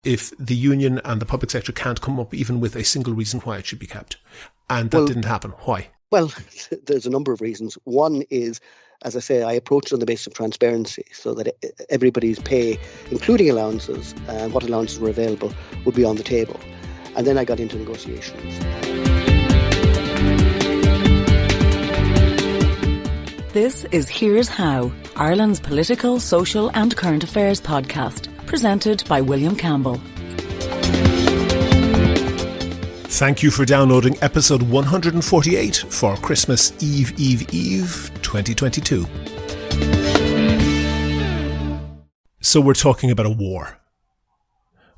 if the union and the public sector can't come up even with a single reason why it should be kept. And that didn't happen. Why? Well, there's a number of reasons. One is, as I say, I approached it on the basis of transparency, so that everybody's pay, including allowances and what allowances were available, would be on the table. And then I got into negotiations. This is Here's How, Ireland's political, social and current affairs podcast, presented by William Campbell. Thank you for downloading episode 148 for Christmas Eve 2022. So we're talking about a war.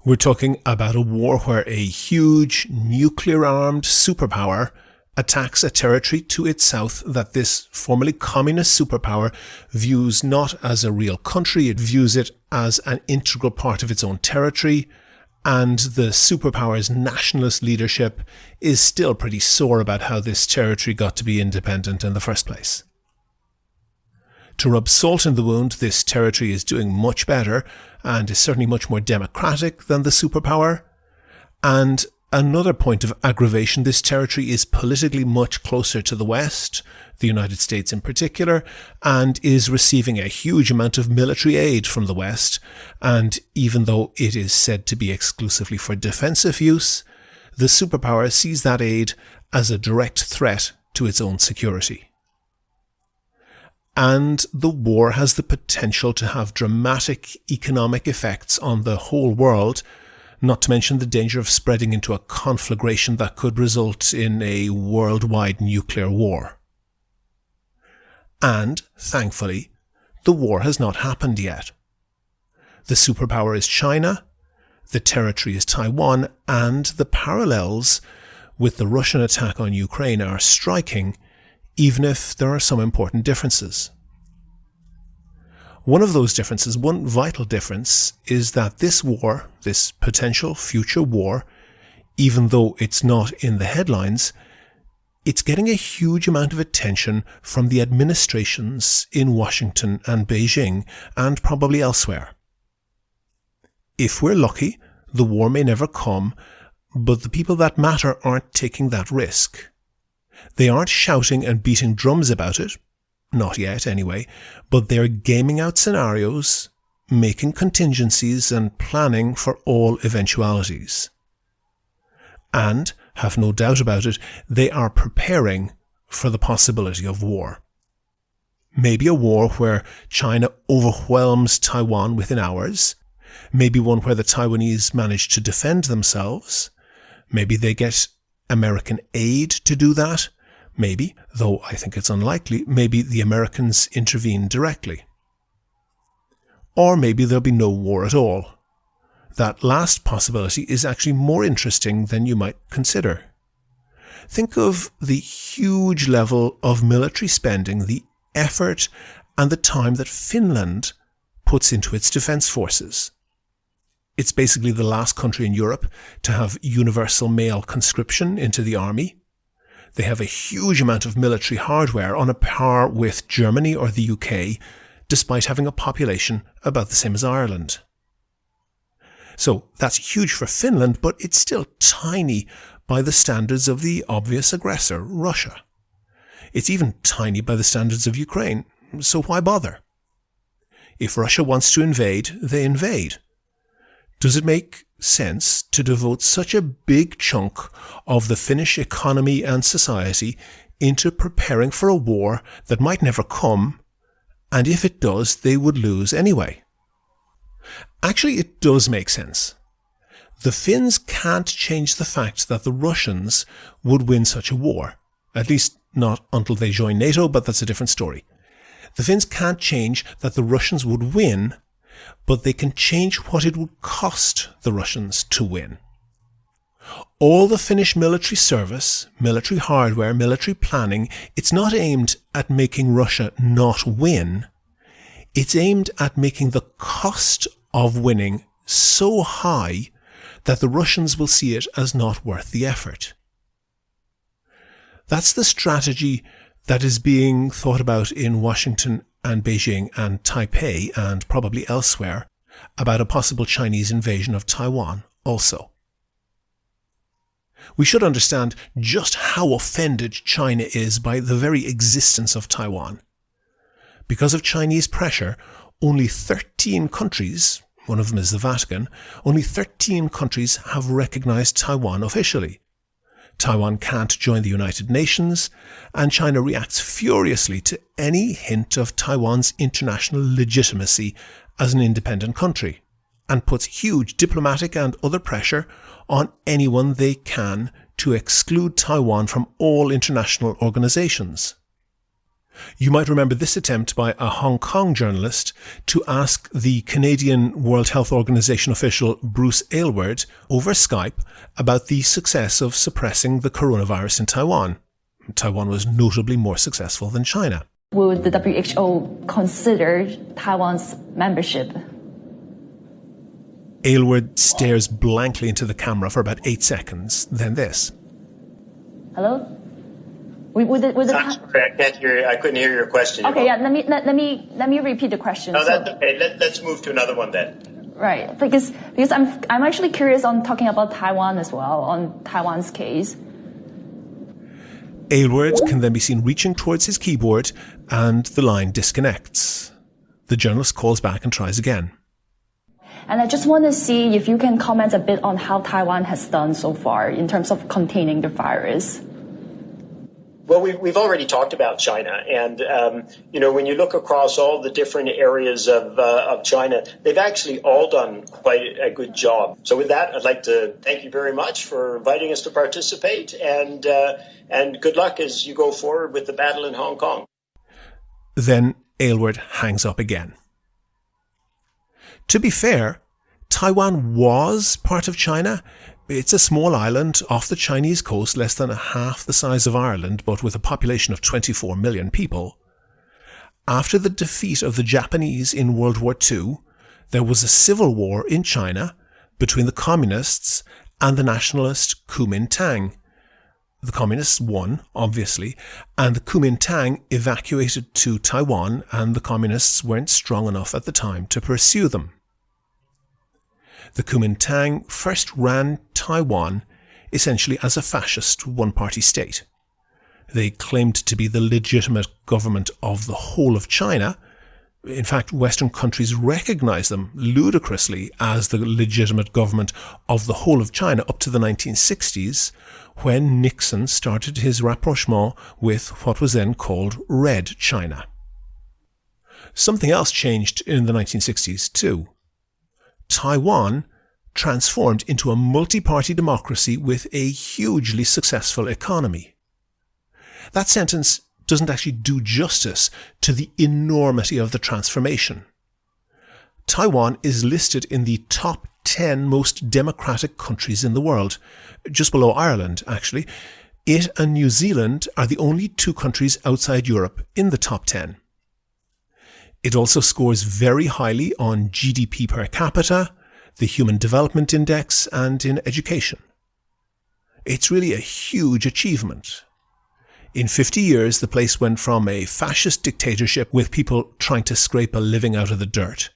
We're talking about a war where a huge nuclear-armed superpower attacks a territory to its south that this formerly communist superpower views not as a real country, it views it as an integral part of its own territory, and the superpower's nationalist leadership is still pretty sore about how this territory got to be independent in the first place. To rub salt in the wound, this territory is doing much better and is certainly much more democratic than the superpower, and another point of aggravation, this territory is politically much closer to the West, the United States in particular, and is receiving a huge amount of military aid from the West. And even though it is said to be exclusively for defensive use, the superpower sees that aid as a direct threat to its own security. And the war has the potential to have dramatic economic effects on the whole world, not to mention the danger of spreading into a conflagration that could result in a worldwide nuclear war. And, thankfully, the war has not happened yet. The superpower is China, the territory is Taiwan, and the parallels with the Russian attack on Ukraine are striking, even if there are some important differences. One of those differences, one vital difference, is that this war, this potential future war, even though it's not in the headlines, it's getting a huge amount of attention from the administrations in Washington and Beijing, and probably elsewhere. If we're lucky, the war may never come, but the people that matter aren't taking that risk. They aren't shouting and beating drums about it, not yet anyway, but they're gaming out scenarios, making contingencies and planning for all eventualities. And, have no doubt about it, they are preparing for the possibility of war. Maybe a war where China overwhelms Taiwan within hours, maybe one where the Taiwanese manage to defend themselves, maybe they get American aid to do that, maybe, though I think it's unlikely, maybe the Americans intervene directly. Or maybe there'll be no war at all. That last possibility is actually more interesting than you might consider. Think of the huge level of military spending, the effort and the time that Finland puts into its defence forces. It's basically the last country in Europe to have universal male conscription into the army. They have a huge amount of military hardware on a par with Germany or the UK, despite having a population about the same as Ireland. So that's huge for Finland, but it's still tiny by the standards of the obvious aggressor, Russia. It's even tiny by the standards of Ukraine, so why bother? If Russia wants to invade, they invade. Does it make sense to devote such a big chunk of the Finnish economy and society into preparing for a war that might never come, and if it does, they would lose anyway? Actually, it does make sense. The Finns can't change the fact that the Russians would win such a war, at least not until they join NATO, but that's a different story. The Finns can't change that the Russians would win, but they can change what it would cost the Russians to win. All the Finnish military service, military hardware, military planning, it's not aimed at making Russia not win. It's aimed at making the cost of winning so high that the Russians will see it as not worth the effort. That's the strategy that is being thought about in Washington and Beijing and Taipei and probably elsewhere, about a possible Chinese invasion of Taiwan also. We should understand just how offended China is by the very existence of Taiwan. Because of Chinese pressure, only 13 countries, one of them is the Vatican, only 13 countries have recognized Taiwan officially. Taiwan can't join the United Nations, and China reacts furiously to any hint of Taiwan's international legitimacy as an independent country, and puts huge diplomatic and other pressure on anyone they can to exclude Taiwan from all international organizations. You might remember this attempt by a Hong Kong journalist to ask the Canadian World Health Organization official Bruce Aylward over Skype about the success of suppressing the coronavirus in Taiwan. Taiwan was notably more successful than China. Would the WHO consider Taiwan's membership? Aylward stares blankly into the camera for about 8 seconds, then this. Hello? I'm sorry, I can't hear. I couldn't hear your question. Okay, yeah. Let me repeat the question. No, that's okay. Let's move to another one then. Right, because I'm actually curious on talking about Taiwan as well, on Taiwan's case. Aylward can then be seen reaching towards his keyboard, and the line disconnects. The journalist calls back and tries again. And I just want to see if you can comment a bit on how Taiwan has done so far in terms of containing the virus. Well, we've already talked about China, and when you look across all the different areas of China, they've actually all done quite a good job. So with that, I'd like to thank you very much for inviting us to participate, and good luck as you go forward with the battle in Hong Kong. Then Aylward hangs up again. To be fair, Taiwan was part of China. It's a small island off the Chinese coast, less than half the size of Ireland, but with a population of 24 million people. After the defeat of the Japanese in World War II, there was a civil war in China between the communists and the nationalist Kuomintang. The communists won, obviously, and the Kuomintang evacuated to Taiwan, and the communists weren't strong enough at the time to pursue them. The Kuomintang first ran Taiwan essentially as a fascist one-party state. They claimed to be the legitimate government of the whole of China. In fact, Western countries recognized them ludicrously as the legitimate government of the whole of China up to the 1960s, when Nixon started his rapprochement with what was then called Red China. Something else changed in the 1960s too. Taiwan transformed into a multi-party democracy with a hugely successful economy. That sentence doesn't actually do justice to the enormity of the transformation. Taiwan is listed in the top 10 most democratic countries in the world, just below Ireland, actually. It and New Zealand are the only two countries outside Europe in the top 10. It also scores very highly on GDP per capita, the Human Development Index, and in education. It's really a huge achievement. In 50 years, the place went from a fascist dictatorship with people trying to scrape a living out of the dirt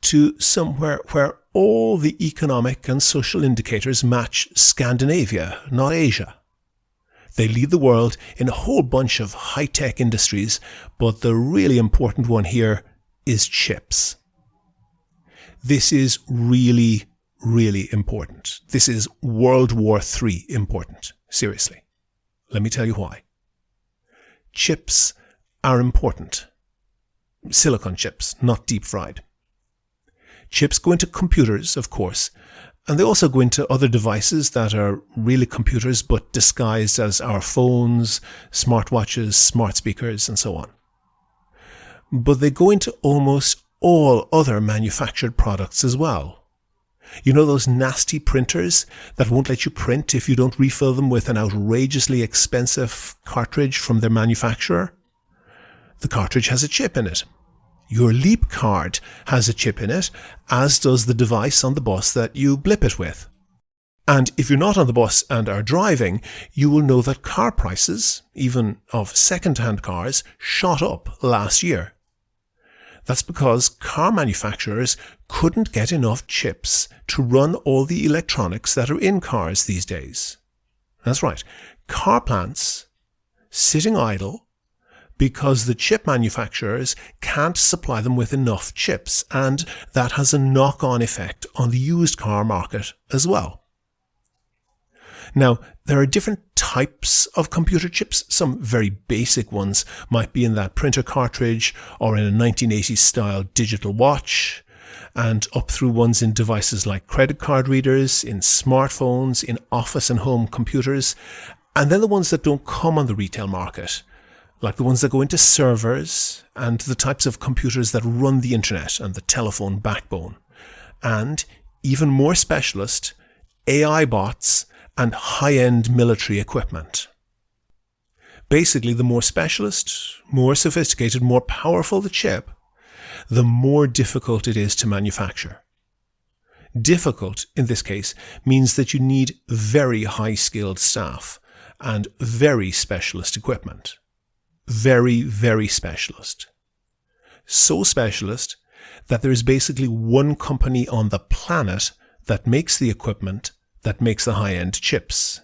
to somewhere where all the economic and social indicators match Scandinavia, not Asia. They lead the world in a whole bunch of high-tech industries, but the really important one here is chips. This is really, really important. This is World War III important. Seriously. Let me tell you why. Chips are important. Silicon chips, not deep fried. Chips go into computers, of course, and they also go into other devices that are really computers but disguised as our phones, smartwatches, smart speakers, and so on. But they go into almost all other manufactured products as well. You know those nasty printers that won't let you print if you don't refill them with an outrageously expensive cartridge from their manufacturer? The cartridge has a chip in it. Your Leap card has a chip in it, as does the device on the bus that you blip it with. And if you're not on the bus and are driving, you will know that car prices, even of second-hand cars, shot up last year. That's because car manufacturers couldn't get enough chips to run all the electronics that are in cars these days. That's right, car plants sitting idle because the chip manufacturers can't supply them with enough chips, and that has a knock-on effect on the used car market as well. Now, there are different types of computer chips. Some very basic ones might be in that printer cartridge or in a 1980s style digital watch, and up through ones in devices like credit card readers, in smartphones, in office and home computers, and then the ones that don't come on the retail market, like the ones that go into servers and the types of computers that run the internet and the telephone backbone, and even more specialist, AI bots and high-end military equipment. Basically, the more specialist, more sophisticated, more powerful the chip, the more difficult it is to manufacture. Difficult, in this case, means that you need very high-skilled staff and very specialist equipment. Very, very specialist. So specialist that there is basically one company on the planet that makes the equipment that makes the high-end chips.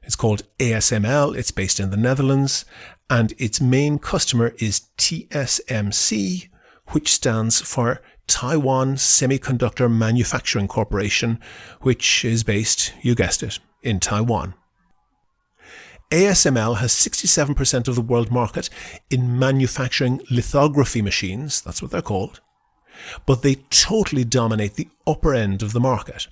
It's called ASML, it's based in the Netherlands, and its main customer is TSMC, which stands for Taiwan Semiconductor Manufacturing Corporation, which is based, you guessed it, in Taiwan. ASML has 67% of the world market in manufacturing lithography machines, that's what they're called, but they totally dominate the upper end of the market.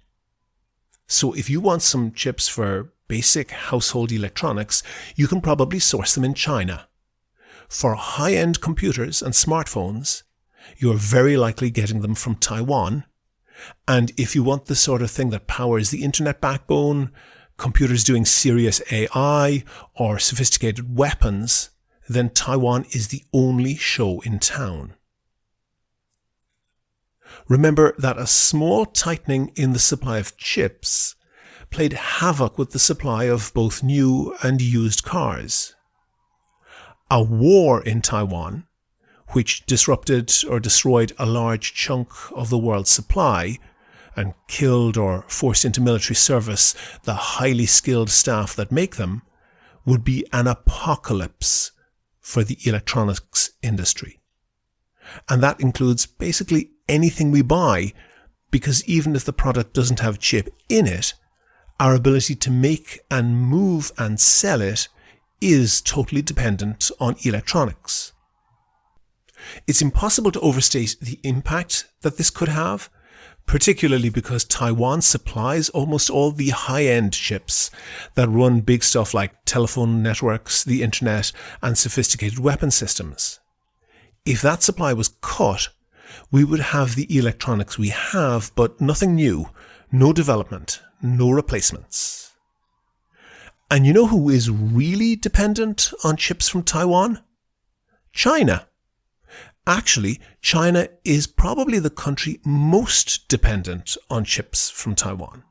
So if you want some chips for basic household electronics, you can probably source them in China. For high-end computers and smartphones, you're very likely getting them from Taiwan. And if you want the sort of thing that powers the internet backbone, computers doing serious AI, or sophisticated weapons, then Taiwan is the only show in town. Remember that a small tightening in the supply of chips played havoc with the supply of both new and used cars. A war in Taiwan, which disrupted or destroyed a large chunk of the world's supply and killed or forced into military service the highly skilled staff that make them, would be an apocalypse for the electronics industry. And that includes basically anything we buy, because even if the product doesn't have a chip in it, our ability to make and move and sell it is totally dependent on electronics. It's impossible to overstate the impact that this could have, particularly because Taiwan supplies almost all the high-end chips that run big stuff like telephone networks, the internet, and sophisticated weapon systems. If that supply was cut, we would have the electronics we have, but nothing new, no development, no replacements. And you know who is really dependent on chips from Taiwan? China. Actually, China is probably the country most dependent on chips from Taiwan.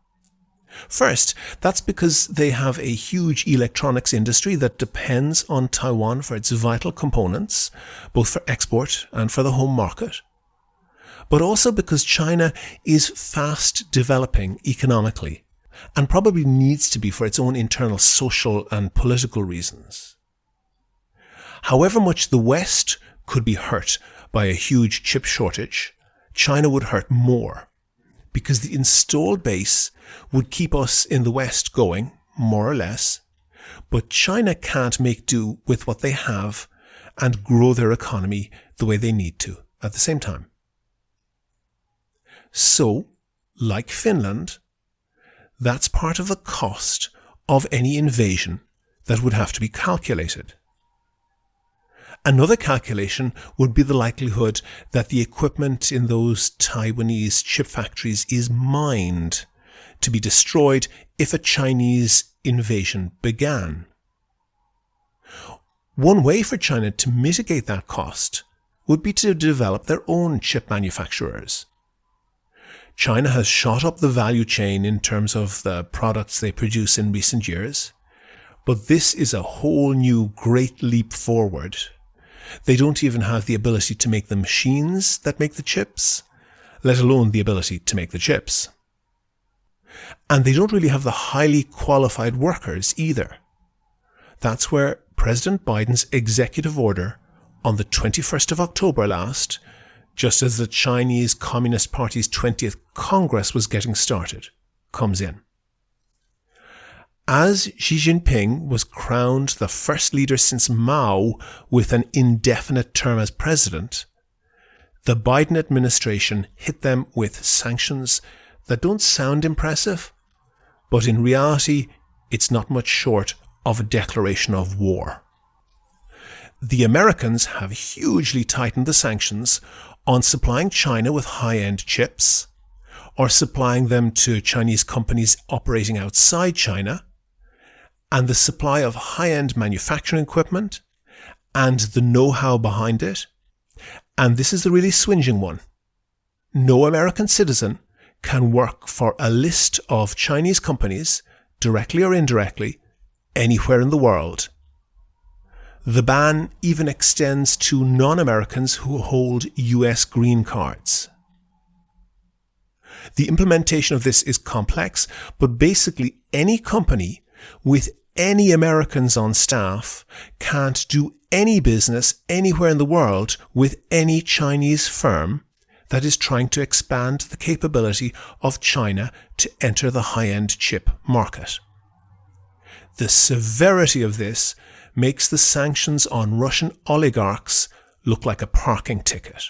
First, that's because they have a huge electronics industry that depends on Taiwan for its vital components, both for export and for the home market. But also because China is fast developing economically and probably needs to be for its own internal social and political reasons. However much the West could be hurt by a huge chip shortage, China would hurt more, because the installed base would keep us in the West going, more or less, but China can't make do with what they have and grow their economy the way they need to at the same time. So, like Finland, that's part of the cost of any invasion that would have to be calculated. Another calculation would be the likelihood that the equipment in those Taiwanese chip factories is mined to be destroyed if a Chinese invasion began. One way for China to mitigate that cost would be to develop their own chip manufacturers. China has shot up the value chain in terms of the products they produce in recent years, but this is a whole new great leap forward, They don't even have the ability to make the machines that make the chips, let alone the ability to make the chips. And they don't really have the highly qualified workers either. That's where President Biden's executive order on the 21st of October last, just as the Chinese Communist Party's 20th Congress was getting started, comes in. As Xi Jinping was crowned the first leader since Mao with an indefinite term as president, the Biden administration hit them with sanctions that don't sound impressive, but in reality, it's not much short of a declaration of war. The Americans have hugely tightened the sanctions on supplying China with high-end chips, or supplying them to Chinese companies operating outside China, and the supply of high-end manufacturing equipment, and the know-how behind it. And this is the really swinging one. No American citizen can work for a list of Chinese companies, directly or indirectly, anywhere in the world. The ban even extends to non-Americans who hold US green cards. The implementation of this is complex, but basically any company with any Americans on staff can't do any business anywhere in the world with any Chinese firm that is trying to expand the capability of China to enter the high-end chip market. The severity of this makes the sanctions on Russian oligarchs look like a parking ticket.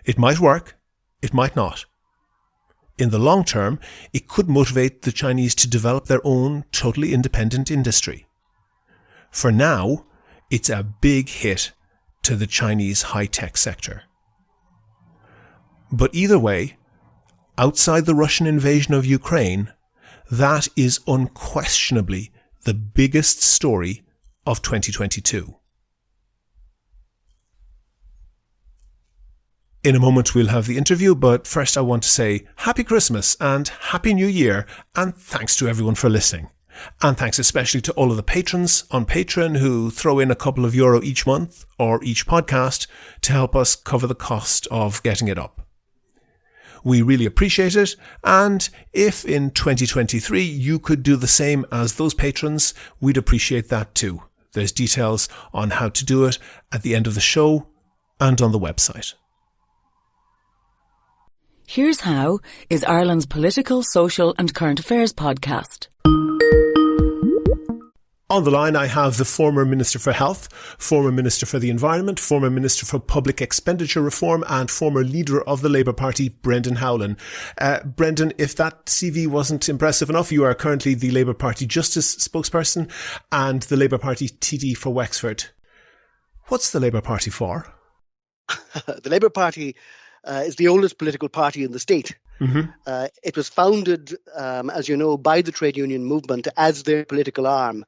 It might work, it might not. In the long term, it could motivate the Chinese to develop their own totally independent industry. For now, it's a big hit to the Chinese high-tech sector. But either way, outside the Russian invasion of Ukraine, that is unquestionably the biggest story of 2022. In a moment we'll have the interview, but first I want to say Happy Christmas and Happy New Year, and thanks to everyone for listening. And thanks especially to all of the patrons on Patreon who throw in a couple of euro each month or each podcast to help us cover the cost of getting it up. We really appreciate it, and if in 2023 you could do the same as those patrons, we'd appreciate that too. There's details on how to do it at the end of the show and on the website. Here's How is Ireland's political, social and current affairs podcast. On the line, I have the former Minister for Health, former Minister for the Environment, former Minister for Public Expenditure Reform and former leader of the Labour Party, Brendan Howlin. Brendan, if that CV wasn't impressive enough, you are currently the Labour Party Justice spokesperson and the Labour Party TD for Wexford. What's the Labour Party for? The Labour Party is the oldest political party in the state. Mm-hmm. It was founded, as you know, by the trade union movement as their political arm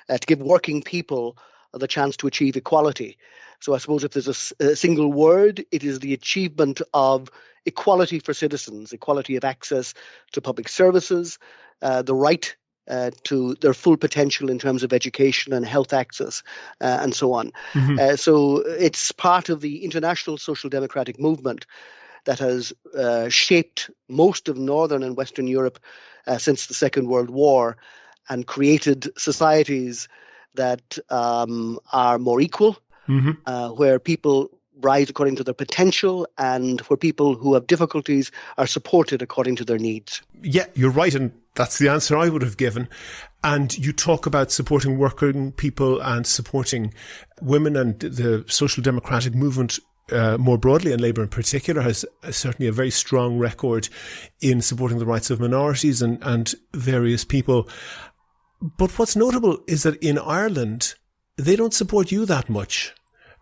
to give working people the chance to achieve equality. So I suppose if there's a single word, it is the achievement of equality for citizens, equality of access to public services, the right to their full potential in terms of education and health access, and so on. Mm-hmm. So it's part of the international social democratic movement that has shaped most of Northern and Western Europe since the Second World War and created societies that are more equal, mm-hmm. Where people rise according to their potential and where people who have difficulties are supported according to their needs. Yeah, you're right, and that's the answer I would have given. And you talk about supporting working people and supporting women, and the social democratic movement more broadly, and Labour in particular, has certainly a very strong record in supporting the rights of minorities and various people. But what's notable is that in Ireland, they don't support you that much.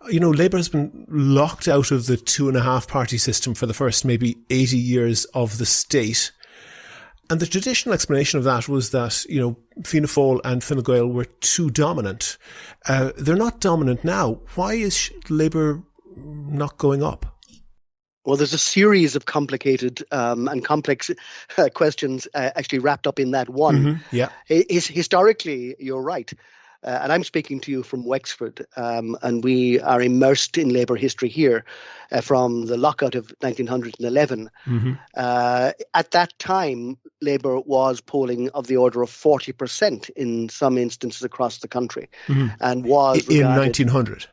You know, Labour has been locked out of the 2.5 party system for the first maybe 80 years of the state. And the traditional explanation of that was that, you know, Fianna Fáil and Fine Gael were too dominant. They're not dominant now. Why is Labour not going up? Well, there's a series of complicated and complex questions actually wrapped up in that one. Mm-hmm, yeah. Historically, you're right. and I'm speaking to you from Wexford, and we are immersed in labour history here from the lockout of 1911. At that time, Labour was polling of the order of 40% in some instances across the country, and was in regarded 1900.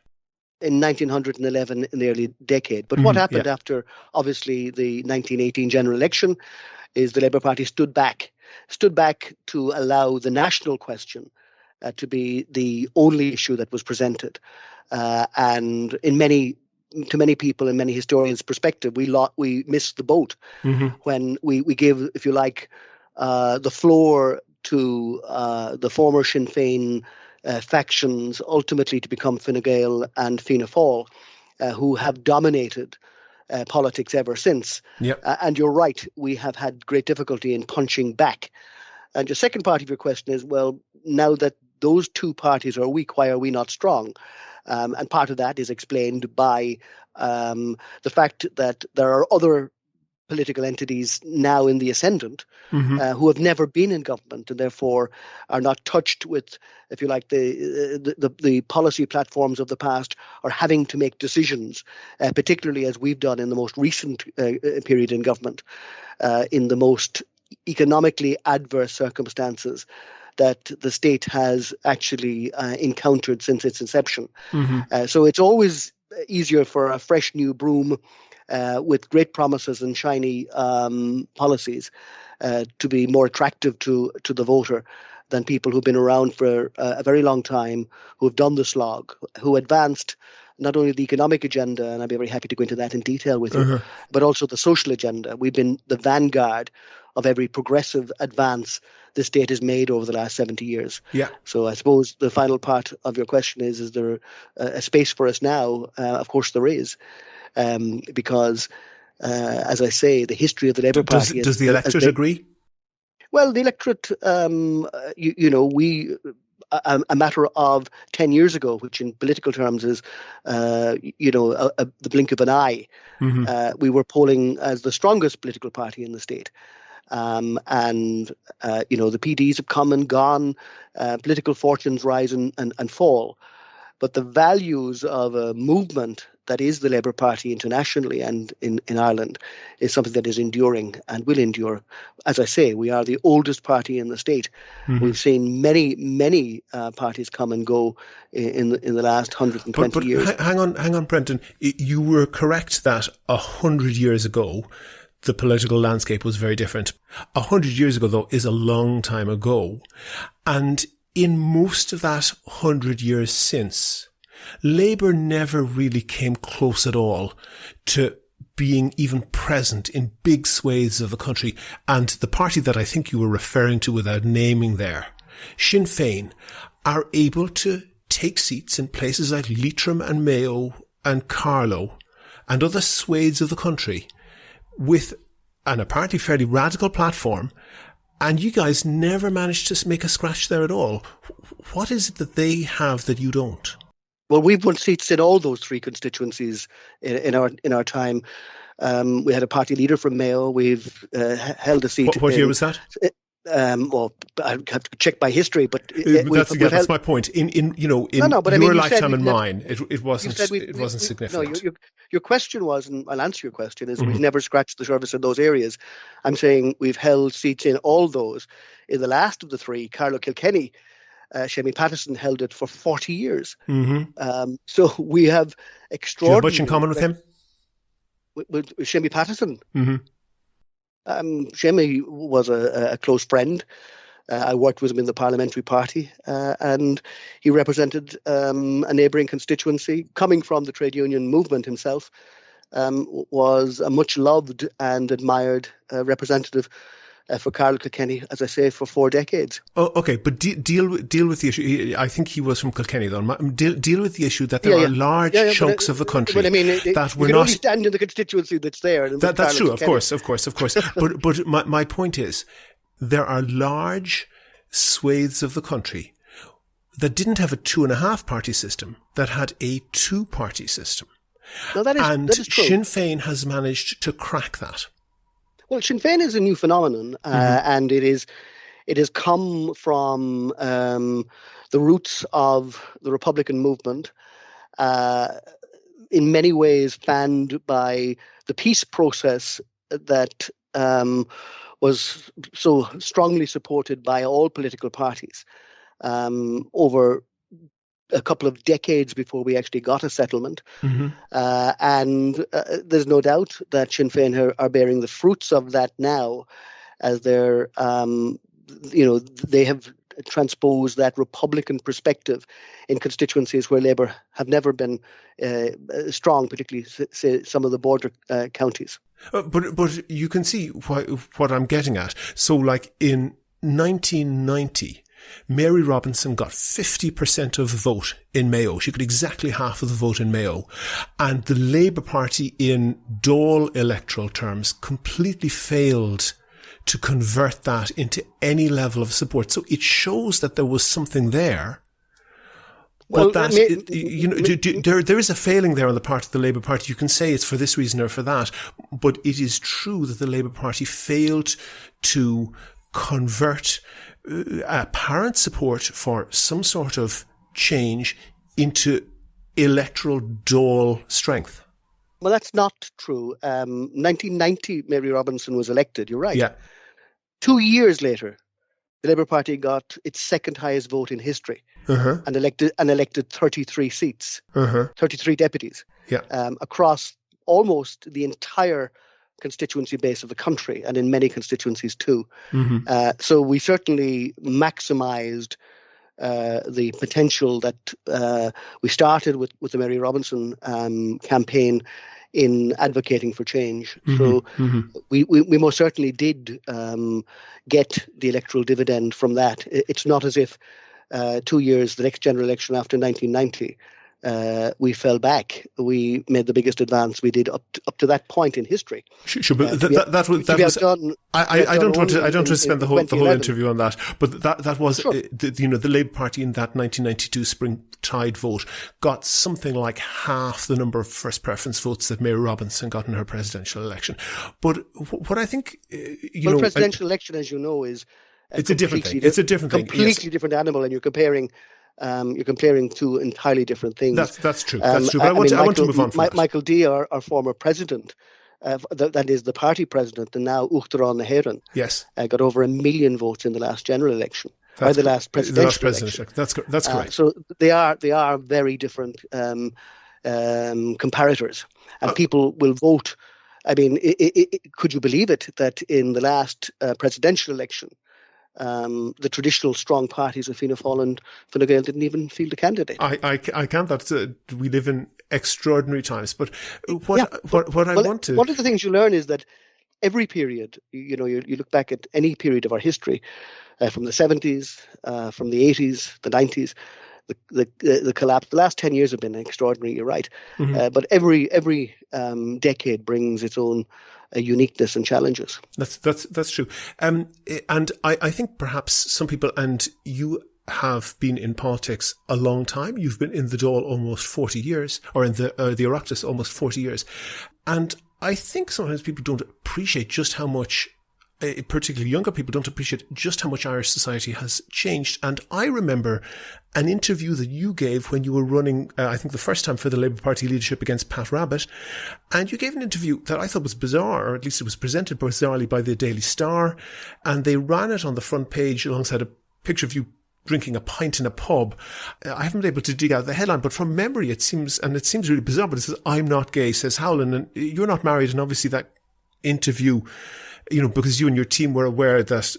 In 1911, in the early decade. But what happened after, obviously, the 1918 general election is the Labour Party stood back to allow the national question to be the only issue that was presented. And to many people, in many historians' perspective, we missed the boat when we gave, if you like, the floor to the former Sinn Féin factions, ultimately to become Fine Gael and Fianna Fáil, who have dominated politics ever since. And you're right, we have had great difficulty in punching back. And your second part of your question is, well, now that those two parties are weak, why are we not strong? And part of that is explained by the fact that there are other political entities now in the ascendant who have never been in government and therefore are not touched with, if you like, the policy platforms of the past, or having to make decisions, particularly as we've done in the most recent period in government, in the most economically adverse circumstances that the state has actually encountered since its inception. So it's always easier for a fresh new broom with great promises and shiny policies to be more attractive to the voter than people who've been around for a very long time, who have done the slog, who advanced not only the economic agenda, and I'd be very happy to go into that in detail with you, but also the social agenda. We've been the vanguard of every progressive advance the state has made over the last 70 years. So I suppose the final part of your question is there a space for us now? Of course there is. Because, as I say, the history of the Labour Party... Does the electorate agree? Well, the electorate, a matter of 10 years ago, which in political terms is, the blink of an eye, we were polling as the strongest political party in the state. The PDs have come and gone, political fortunes rise and fall. But the values of a movement that is the Labour Party internationally and in Ireland is something that is enduring and will endure. As I say, we are the oldest party in the state. We've seen many parties come and go in the last 120 years. Hang on, Brendan. You were correct that 100 years ago, the political landscape was very different. 100 years ago, though, is a long time ago. And in most of that 100 years since, Labour never really came close at all to being even present in big swathes of the country. And the party that I think you were referring to without naming there, Sinn Féin, are able to take seats in places like Leitrim and Mayo and Carlow and other swathes of the country with an apparently fairly radical platform. And you guys never managed to make a scratch there at all. What is it that they have that you don't? Well, we've won seats in all those three constituencies in our time. We had a party leader from Mayo. We've held a seat. What year was that? Well, I have to check my history, but that's my point. In your lifetime and mine, it wasn't significant. No, your question was, and I'll answer your question, is we've never scratched the surface in those areas. I'm saying we've held seats in all those. In the last of the three, Carlow Kilkenny, Shemi Patterson held it for 40 years. So we have extraordinary... Do you have much in common with him? With Shemi Patterson? Shemi was a close friend. I worked with him in the parliamentary party, and he represented a neighbouring constituency. Coming from the trade union movement himself, was a much loved and admired representative for Carlow Kilkenny, as I say, for 4 decades. Oh, okay, but deal with the issue. I think he was from Kilkenny, though. Deal with the issue that there are large chunks of the country that were not... You can only stand in the constituency that's there. That's true, of course. But my point is, there are large swathes of the country that didn't have a 2.5-party system, that had a 2-party system. No, that is true. Sinn Féin has managed to crack that. Well, Sinn Féin is a new phenomenon, and it has come from the roots of the Republican movement, in many ways fanned by the peace process that was so strongly supported by all political parties over a couple of decades before we actually got a settlement. And there's no doubt that Sinn Féin are bearing the fruits of that now, as they're, they have transposed that Republican perspective in constituencies where Labour have never been strong, particularly say some of the border counties. But you can see what I'm getting at. So, like in 1990, Mary Robinson got 50% of the vote in Mayo. She got exactly half of the vote in Mayo. And the Labour Party in Dáil electoral terms completely failed to convert that into any level of support. So it shows that there was something there. But there is a failing there on the part of the Labour Party. You can say it's for this reason or for that, but it is true that the Labour Party failed to convert apparent support for some sort of change into electoral Dáil strength. Well, that's not true. 1990, Mary Robinson was elected. You're right. Yeah. 2 years later, the Labour Party got its second highest vote in history and elected 33 seats, 33 deputies across almost the entire constituency base of the country, and in many constituencies too. So we certainly maximised the potential that we started with the Mary Robinson campaign in advocating for change. So we most certainly did get the electoral dividend from that. It's not as if 2 years, the next general election after 1990, we fell back. We made the biggest advance we did up to that point in history. Sure, but I don't want to spend the whole interview on that. But that was the Labour Party in that 1992 spring tide vote got something like half the number of first preference votes that Mary Robinson got in her presidential election. But what I think, presidential election, as you know, is it's a different thing. It's a different thing. Completely different animal, and you're comparing two entirely different things. That's true. That's true. But I want to move on from Michael D, our former president, that is the party president, and now Uachtaráin na hÉireann, yes, got over 1 million votes in the last general election, or the last presidential election. That's correct. So they are very different comparators, and people will vote. I mean, could you believe it that in the last presidential election, the traditional strong parties of Fianna Fáil and Fine Gael didn't even field a candidate? I can't. We live in extraordinary times. But one of the things you learn is that every period, you look back at any period of our history, from the 70s, from the 80s, the 90s, the collapse. The last 10 years have been extraordinary. You're right, but every decade brings its own uniqueness and challenges. That's true. And I think perhaps some people, and you have been in politics a long time. You've been in the Dáil almost 40 years, or in the Oireachtas almost 40 years, and I think sometimes people don't appreciate just how much. Particularly younger people don't appreciate just how much Irish society has changed. And I remember an interview that you gave when you were running, I think the first time for the Labour Party leadership against Pat Rabbitte. And you gave an interview that I thought was bizarre, or at least it was presented bizarrely by the Daily Star. And they ran it on the front page alongside a picture of you drinking a pint in a pub. I haven't been able to dig out the headline, but from memory it seems really bizarre, but it says, "I'm not gay," says Howlin', and you're not married. And obviously that interview, because you and your team were aware that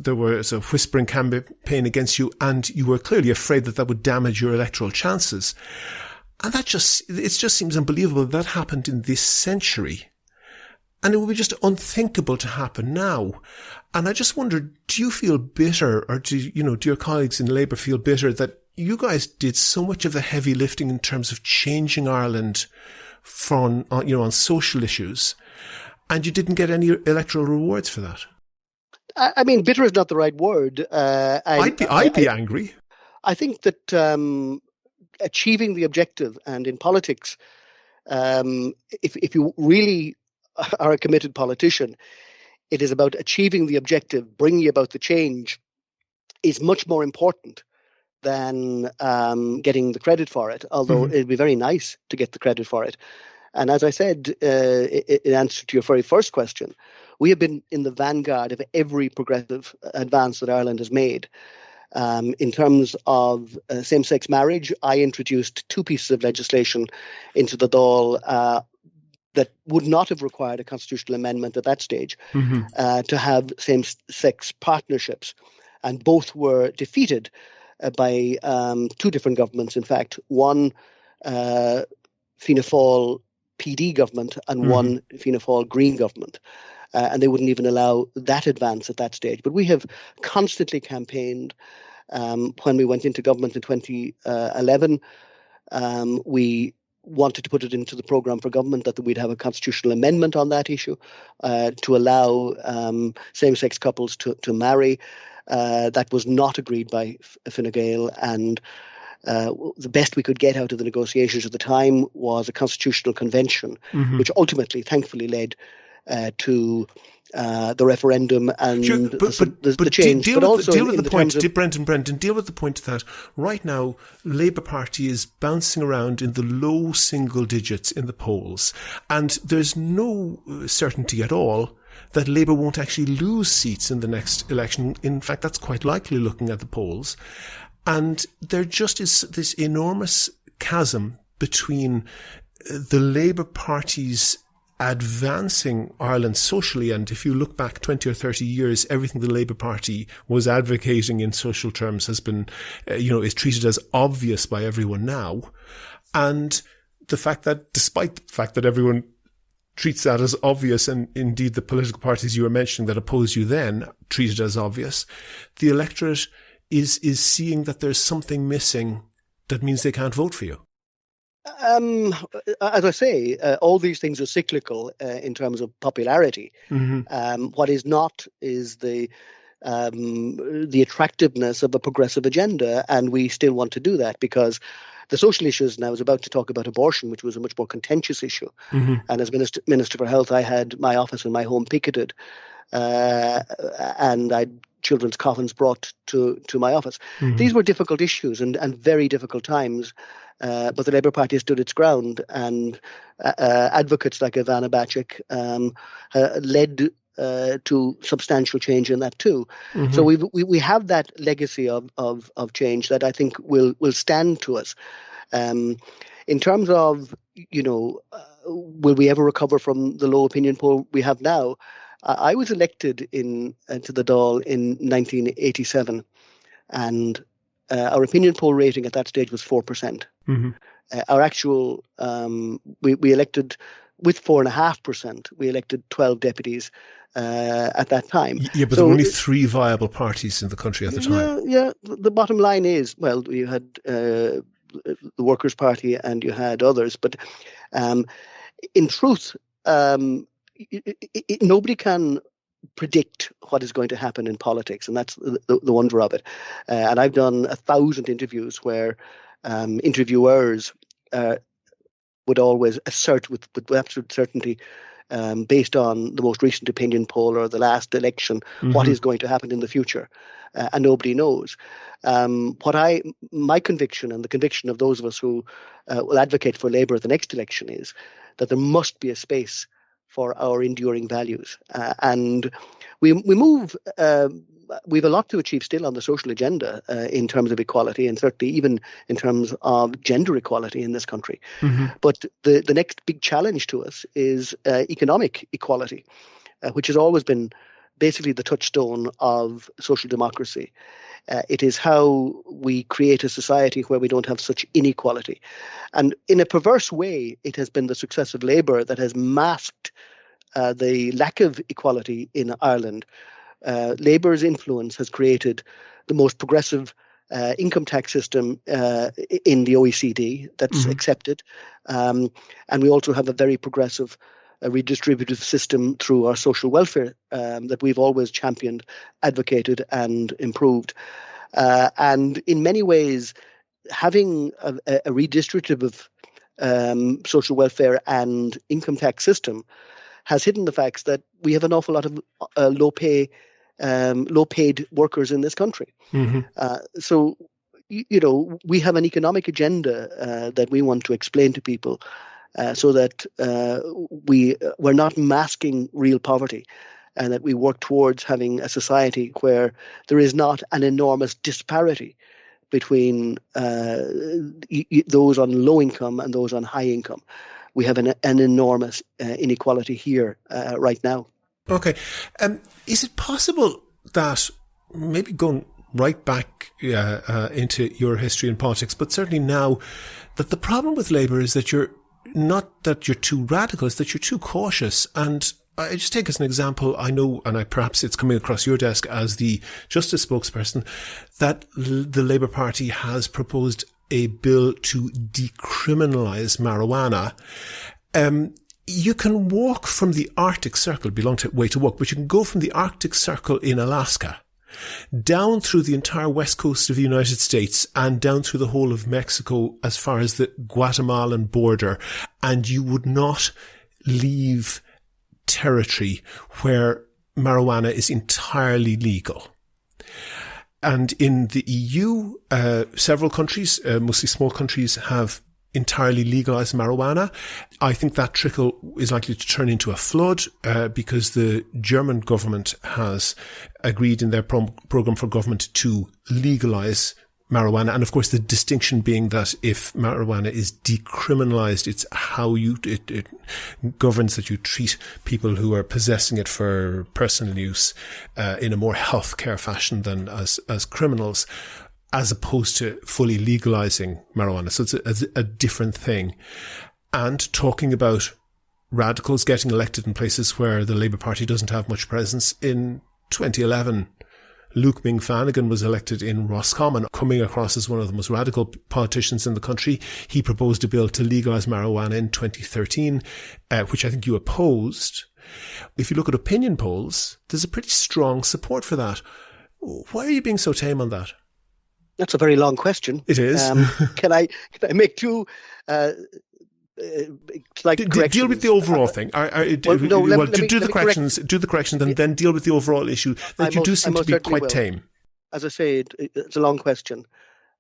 there was a whispering campaign against you, and you were clearly afraid that would damage your electoral chances. And it just seems unbelievable that happened in this century. And it would be just unthinkable to happen now. And I just wonder, do you feel bitter, or do your colleagues in Labour feel bitter that you guys did so much of the heavy lifting in terms of changing Ireland on social issues, and you didn't get any electoral rewards for that? I mean, bitter is not the right word. I'd be angry. I think that achieving the objective, and in politics, if you really are a committed politician, it is about achieving the objective, bringing about the change, is much more important than getting the credit for it, although it'd be very nice to get the credit for it. And as I said in answer to your very first question, we have been in the vanguard of every progressive advance that Ireland has made. In terms of same-sex marriage, I introduced 2 pieces of legislation into the Dáil that would not have required a constitutional amendment at that stage to have same-sex partnerships. And both were defeated by 2 different governments, in fact. One Fianna Fáil PD government and one Fianna Fáil Green government. And they wouldn't even allow that advance at that stage. But we have constantly campaigned. When we went into government in 2011, we wanted to put it into the programme for government that we'd have a constitutional amendment on that issue to allow same-sex couples to marry. That was not agreed by Fine Gael, and the best we could get out of the negotiations at the time was a constitutional convention, which ultimately, thankfully, led to the referendum and the change. Deal with the point, Brendan, deal with the point that right now Labour Party is bouncing around in the low single digits in the polls, and there's no certainty at all that Labour won't actually lose seats in the next election. In fact, that's quite likely looking at the polls. And there just is this enormous chasm between the Labour Party's advancing Ireland socially, and if you look back 20 or 30 years, everything the Labour Party was advocating in social terms has been, is treated as obvious by everyone now. And the fact that, despite the fact that everyone treats that as obvious, and indeed the political parties you were mentioning that opposed you then treat it as obvious, the electorate is seeing that there's something missing that means they can't vote for you. As I say, all these things are cyclical in terms of popularity. What is not is the attractiveness of a progressive agenda, and we still want to do that because the social issues, and I was about to talk about abortion, which was a much more contentious issue. And as Minister for Health, I had my office and my home picketed, and I had children's coffins brought to my office. These were difficult issues and very difficult times, but the Labour Party stood its ground, and advocates like Ivana Bacik led to substantial change in that too. So we have that legacy of change that I think will stand to us. In terms of, will we ever recover from the low opinion poll we have now? I was elected to the Dáil in 1987, and our opinion poll rating at that stage was 4%. Our actual, we elected with 4.5%. We elected 12 deputies at that time. Yeah, but there were only 3 viable parties in the country at the time. Yeah. The bottom line is, well, you had the Workers' Party and you had others, but in truth, nobody can predict what is going to happen in politics, and that's the wonder of it. And I've done 1,000 interviews where interviewers would always assert with absolute certainty, based on the most recent opinion poll or the last election, what is going to happen in the future, and nobody knows. My conviction, and the conviction of those of us who will advocate for Labour at the next election, is that there must be a space for our enduring values, and we move. We have a lot to achieve still on the social agenda in terms of equality, and certainly even in terms of gender equality in this country. But the next big challenge to us is economic equality, which has always been basically the touchstone of social democracy. It is how we create a society where we don't have such inequality. And in a perverse way, it has been the success of Labour that has masked the lack of equality in Ireland. Labour's influence has created the most progressive income tax system in the OECD that's accepted. And we also have a very progressive redistributive system through our social welfare that we've always championed, advocated and improved. And in many ways, having a redistributive social welfare and income tax system has hidden the facts that we have an awful lot of low paid workers in this country. So, we have an economic agenda that we want to explain to people so that we're not masking real poverty, and that we work towards having a society where there is not an enormous disparity between those on low income and those on high income. We have an enormous inequality here right now. Okay. Is it possible that, maybe going right back into your history and politics, but certainly now, that the problem with Labour is that you're too radical, it's that you're too cautious? And I just take as an example, I know, and perhaps it's coming across your desk as the Justice spokesperson, that the Labour Party has proposed a bill to decriminalise marijuana. You can walk from the Arctic Circle, it'd be a long way to walk, but you can go from the Arctic Circle in Alaska down through the entire west coast of the United States and down through the whole of Mexico as far as the Guatemalan border, and you would not leave territory where marijuana is entirely legal. And in the EU, several countries, mostly small countries, have entirely legalized marijuana. I think that trickle is likely to turn into a flood because the German government has agreed in their program for government to legalize marijuana. And of course, the distinction being that if marijuana is decriminalized, it's how it governs that you treat people who are possessing it for personal use in a more healthcare fashion than as criminals, as opposed to fully legalizing marijuana. So it's a different thing. And talking about radicals getting elected in places where the Labour Party doesn't have much presence, in 2011, Luke Ming-Flanagan was elected in Roscommon, coming across as one of the most radical politicians in the country. He proposed a bill to legalise marijuana in 2013, which I think you opposed. If you look at opinion polls, there's a pretty strong support for that. Why are you being so tame on that? That's a very long question. It is. Can I make two corrections? Deal with the overall thing. Do the corrections, and then deal with the overall issue that you do seem to be quite tame. As I say, it's a long question.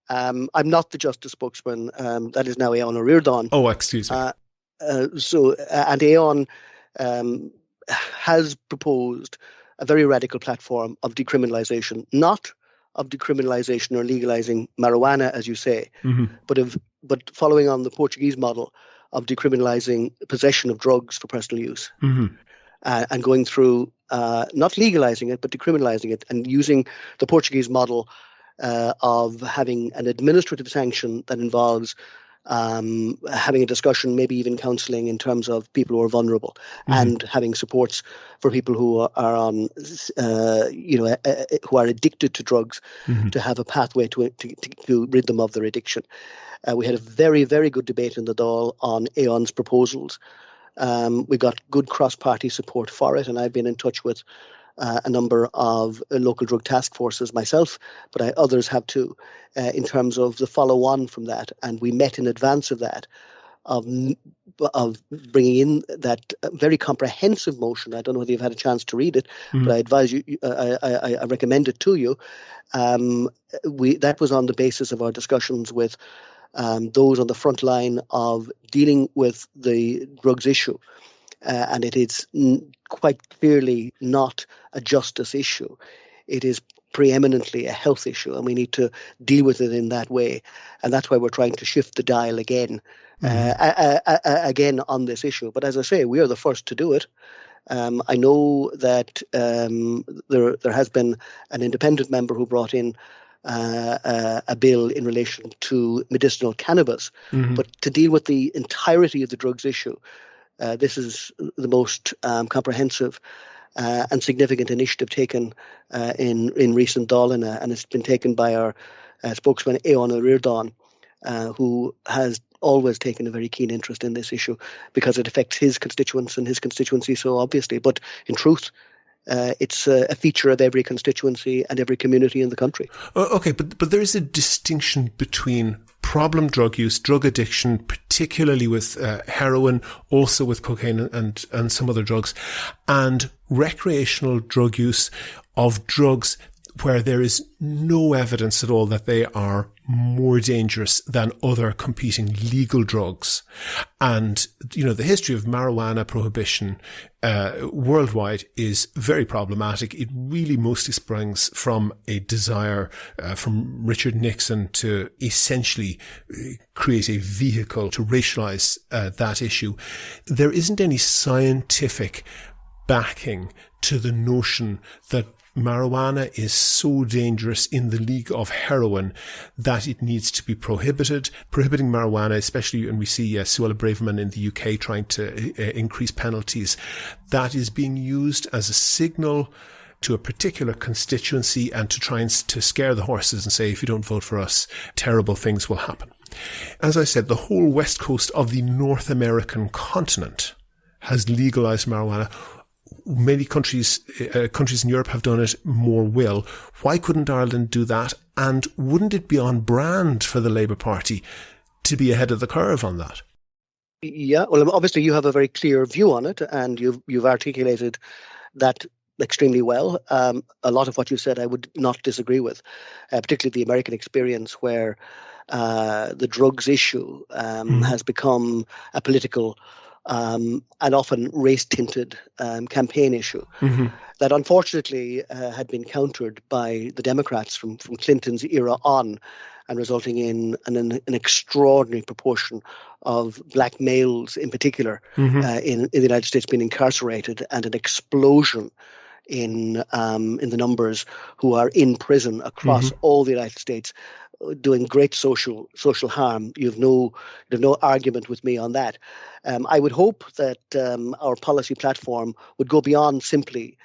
I'm not the Justice spokesman. That is now Aon O'Riordan. Oh, excuse me. And Aon has proposed a very radical platform of decriminalisation, not of decriminalisation or legalising marijuana, as you say, but following on the Portuguese model of decriminalising possession of drugs for personal use, and going through not legalising it, but decriminalising it, and using the Portuguese model of having an administrative sanction that involves having a discussion, maybe even counselling in terms of people who are vulnerable, and having supports for people who are on, who are addicted to drugs, to have a pathway to rid them of their addiction. We had a very, very good debate in the Dáil on Aon's proposals. We got good cross-party support for it, and I've been in touch with a number of local drug task forces myself, but others have too, in terms of the follow-on from that. And we met in advance of that, of bringing in that very comprehensive motion. I don't know whether you've had a chance to read it, but I advise you, I recommend it to you. That was on the basis of our discussions with those on the front line of dealing with the drugs issue. And it is quite clearly not a justice issue. It is preeminently a health issue, and we need to deal with it in that way. And that's why we're trying to shift the dial again on this issue. But as I say, we are the first to do it. I know that there has been an independent member who brought in a bill in relation to medicinal cannabis, but to deal with the entirety of the drugs issue, this is the most comprehensive and significant initiative taken in recent Dáil, and it's been taken by our spokesman Aon O'Riordan, who has always taken a very keen interest in this issue because it affects his constituents and his constituency so obviously. But in truth, it's a feature of every constituency and every community in the country. Okay, but there is a distinction between problem drug use, drug addiction, particularly with heroin, also with cocaine and some other drugs, and recreational drug use of drugs where there is no evidence at all that they are more dangerous than other competing legal drugs. And, the history of marijuana prohibition worldwide is very problematic. It really mostly springs from a desire from Richard Nixon to essentially create a vehicle to racialize that issue. There isn't any scientific backing to the notion that marijuana is so dangerous in the league of heroin that it needs to be prohibited. Prohibiting marijuana, especially when we see Suella Braverman in the UK trying to increase penalties, that is being used as a signal to a particular constituency and to try and to scare the horses and say, if you don't vote for us, terrible things will happen. As I said, the whole west coast of the North American continent has legalized marijuana. Many countries in Europe have done it, more will. Why couldn't Ireland do that? And wouldn't it be on brand for the Labour Party to be ahead of the curve on that? Yeah, well, obviously you have a very clear view on it, and you've articulated that extremely well. A lot of what you said I would not disagree with, particularly the American experience where the drugs issue has become a political and often race-tinted campaign issue that unfortunately had been countered by the Democrats from Clinton's era on, and resulting in an extraordinary proportion of black males in particular in the United States being incarcerated, and an explosion in the numbers who are in prison across all the United States, doing great social harm. You've no argument with me on that. I would hope that our policy platform would go beyond simply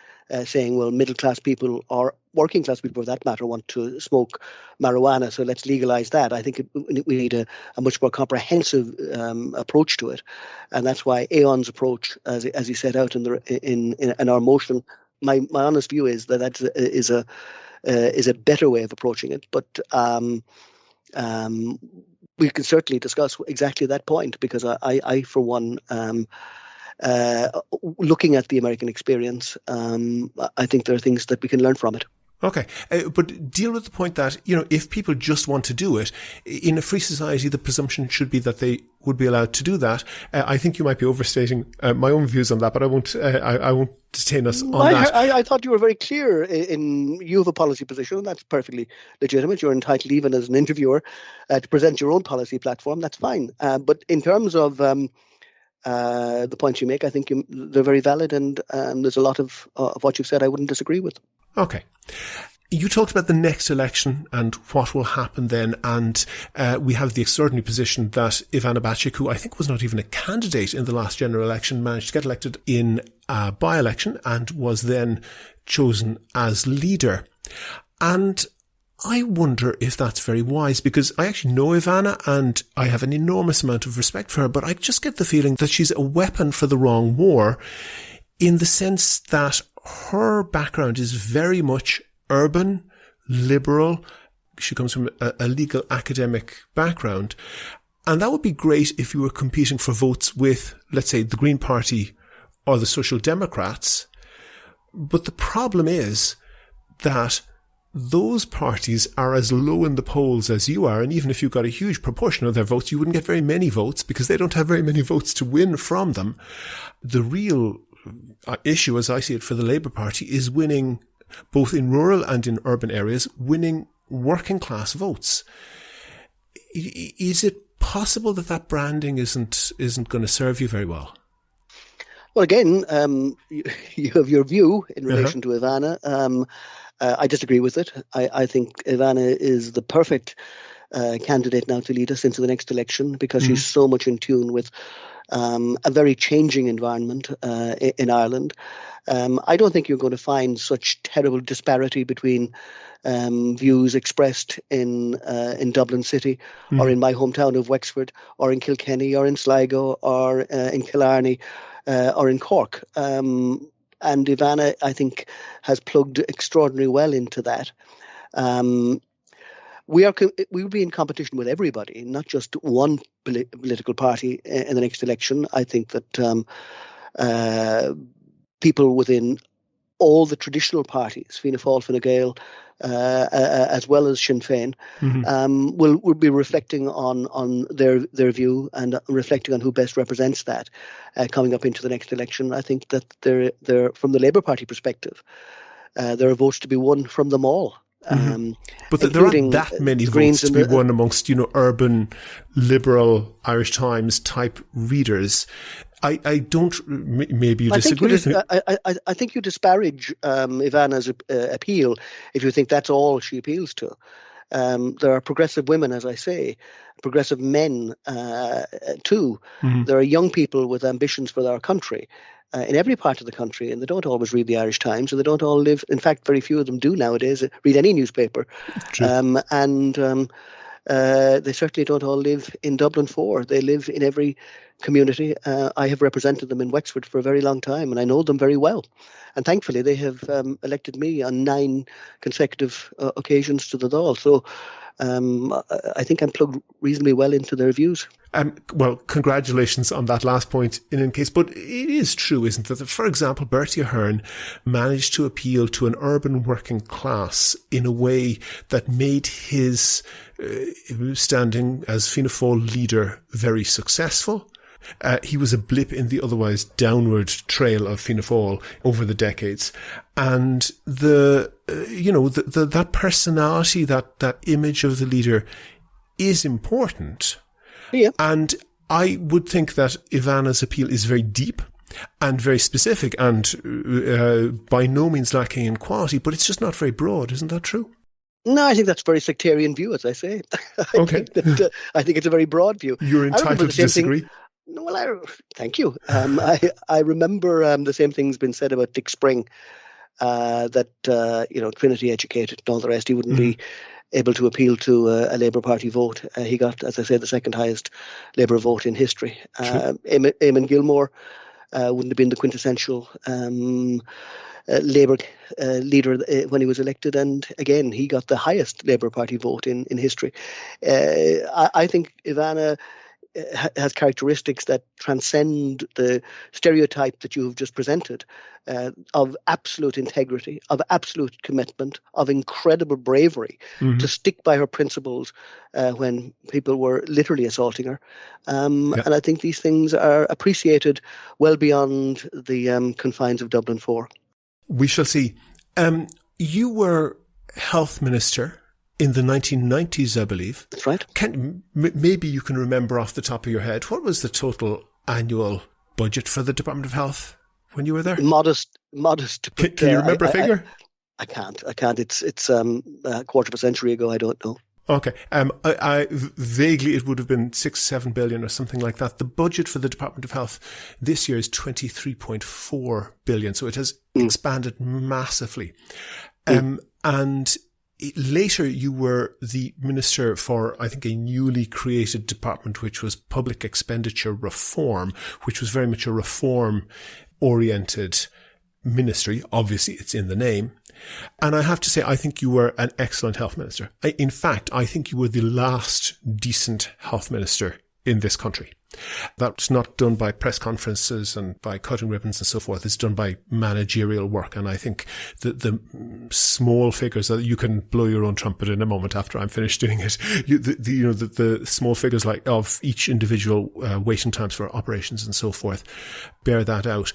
saying, well, middle class people or working class people, for that matter, want to smoke marijuana, so let's legalize that. I think we need a much more comprehensive approach to it, and that's why Aon's approach, as he set out in our motion. My honest view is that is a better way of approaching it, but we can certainly discuss exactly that point, because I for one, looking at the American experience, I think there are things that we can learn from it. Okay, but deal with the point that, if people just want to do it, in a free society, the presumption should be that they would be allowed to do that. I think you might be overstating my own views on that, but I won't detain us on that. I thought you were very clear in you have a policy position, and that's perfectly legitimate. You're entitled, even as an interviewer, to present your own policy platform. That's fine. But in terms of the points you make, I think they're very valid, and there's a lot of what you've said I wouldn't disagree with. Okay. You talked about the next election and what will happen then, and we have the extraordinary position that Ivana Bacik, who I think was not even a candidate in the last general election, managed to get elected in a by-election and was then chosen as leader. And I wonder if that's very wise, because I actually know Ivana and I have an enormous amount of respect for her, but I just get the feeling that she's a weapon for the wrong war, in the sense that her background is very much urban, liberal. She comes from a legal academic background. And that would be great if you were competing for votes with, let's say, the Green Party or the Social Democrats. But the problem is that those parties are as low in the polls as you are. And even if you got a huge proportion of their votes, you wouldn't get very many votes because they don't have very many votes to win from them. The real issue, as I see it, for the Labour Party is winning, both in rural and in urban areas, winning working class votes. Is it possible that branding isn't going to serve you very well? Well, again, you have your view in relation to Ivana. I disagree with it. I think Ivana is the perfect candidate now to lead us into the next election, because she's so much in tune with a very changing environment in Ireland. I don't think you're going to find such terrible disparity between views expressed in Dublin City or in my hometown of Wexford or in Kilkenny or in Sligo or in Killarney or in Cork. And Ivana, I think, has plugged extraordinarily well into that. We will be in competition with everybody, not just one political party in the next election. I think that people within all the traditional parties, Fianna Fáil, Fine Gael, as well as Sinn Féin, will be reflecting on their view and reflecting on who best represents that coming up into the next election. I think that they're from the Labour Party perspective, there are votes to be won from them all. But there aren't that many votes to be won amongst, urban, liberal Irish Times type readers. I don't. Maybe you disagree with me. I think you disparage Ivana's appeal if you think that's all she appeals to. There are progressive women, as I say, progressive men too. There are young people with ambitions for our country. In every part of the country, and they don't always read the Irish Times, and they don't all live. In fact, very few of them do nowadays read any newspaper, they certainly don't all live in Dublin 4. They live in every community. I have represented them in Wexford for a very long time, and I know them very well. And thankfully, they have elected me on 9 consecutive occasions to the Dáil. So I think I'm plugged reasonably well into their views. Well, congratulations on that last point in any case. But it is true, isn't it, that, for example, Bertie Ahern managed to appeal to an urban working class in a way that made his standing as Fianna Fáil leader very successful. He was a blip in the otherwise downward trail of Fianna Fáil over the decades. And that personality, that image of the leader is important. Yeah. And I would think that Ivana's appeal is very deep and very specific and by no means lacking in quality, but it's just not very broad. Isn't that true? No, I think that's a very sectarian view, as I say. I think it's a very broad view. You're entitled to disagree. Well, thank you. I remember the same thing's been said about Dick Spring, that Trinity educated and all the rest. He wouldn't be able to appeal to a Labour Party vote. He got, as I said, the second highest Labour vote in history. Eamon Gilmore wouldn't have been the quintessential Labour leader when he was elected, and again he got the highest Labour Party vote in history. I think Ivana has characteristics that transcend the stereotype that you have just presented, of absolute integrity, of absolute commitment, of incredible bravery to stick by her principles when people were literally assaulting her. And I think these things are appreciated well beyond the confines of Dublin 4. We shall see. You were health minister in the 1990s, I believe. That's right. Maybe you can remember off the top of your head, what was the total annual budget for the Department of Health when you were there? Modest. Can you remember a figure? I can't. It's a quarter of a century ago. I don't know. Okay. I vaguely, it would have been 6-7 billion or something like that. The budget for the Department of Health this year is 23.4 billion. So it has expanded massively. And later you were the minister for, I think, a newly created department, which was public expenditure reform, which was very much a reform oriented ministry. Obviously it's in the name. And I have to say, I think you were an excellent health minister. In fact, I think you were the last decent health minister in this country. That's not done by press conferences and by cutting ribbons and so forth. It's done by managerial work. And I think that the small figures that you can blow your own trumpet in a moment after I'm finished doing it. The small figures like of each individual waiting times for operations and so forth bear that out.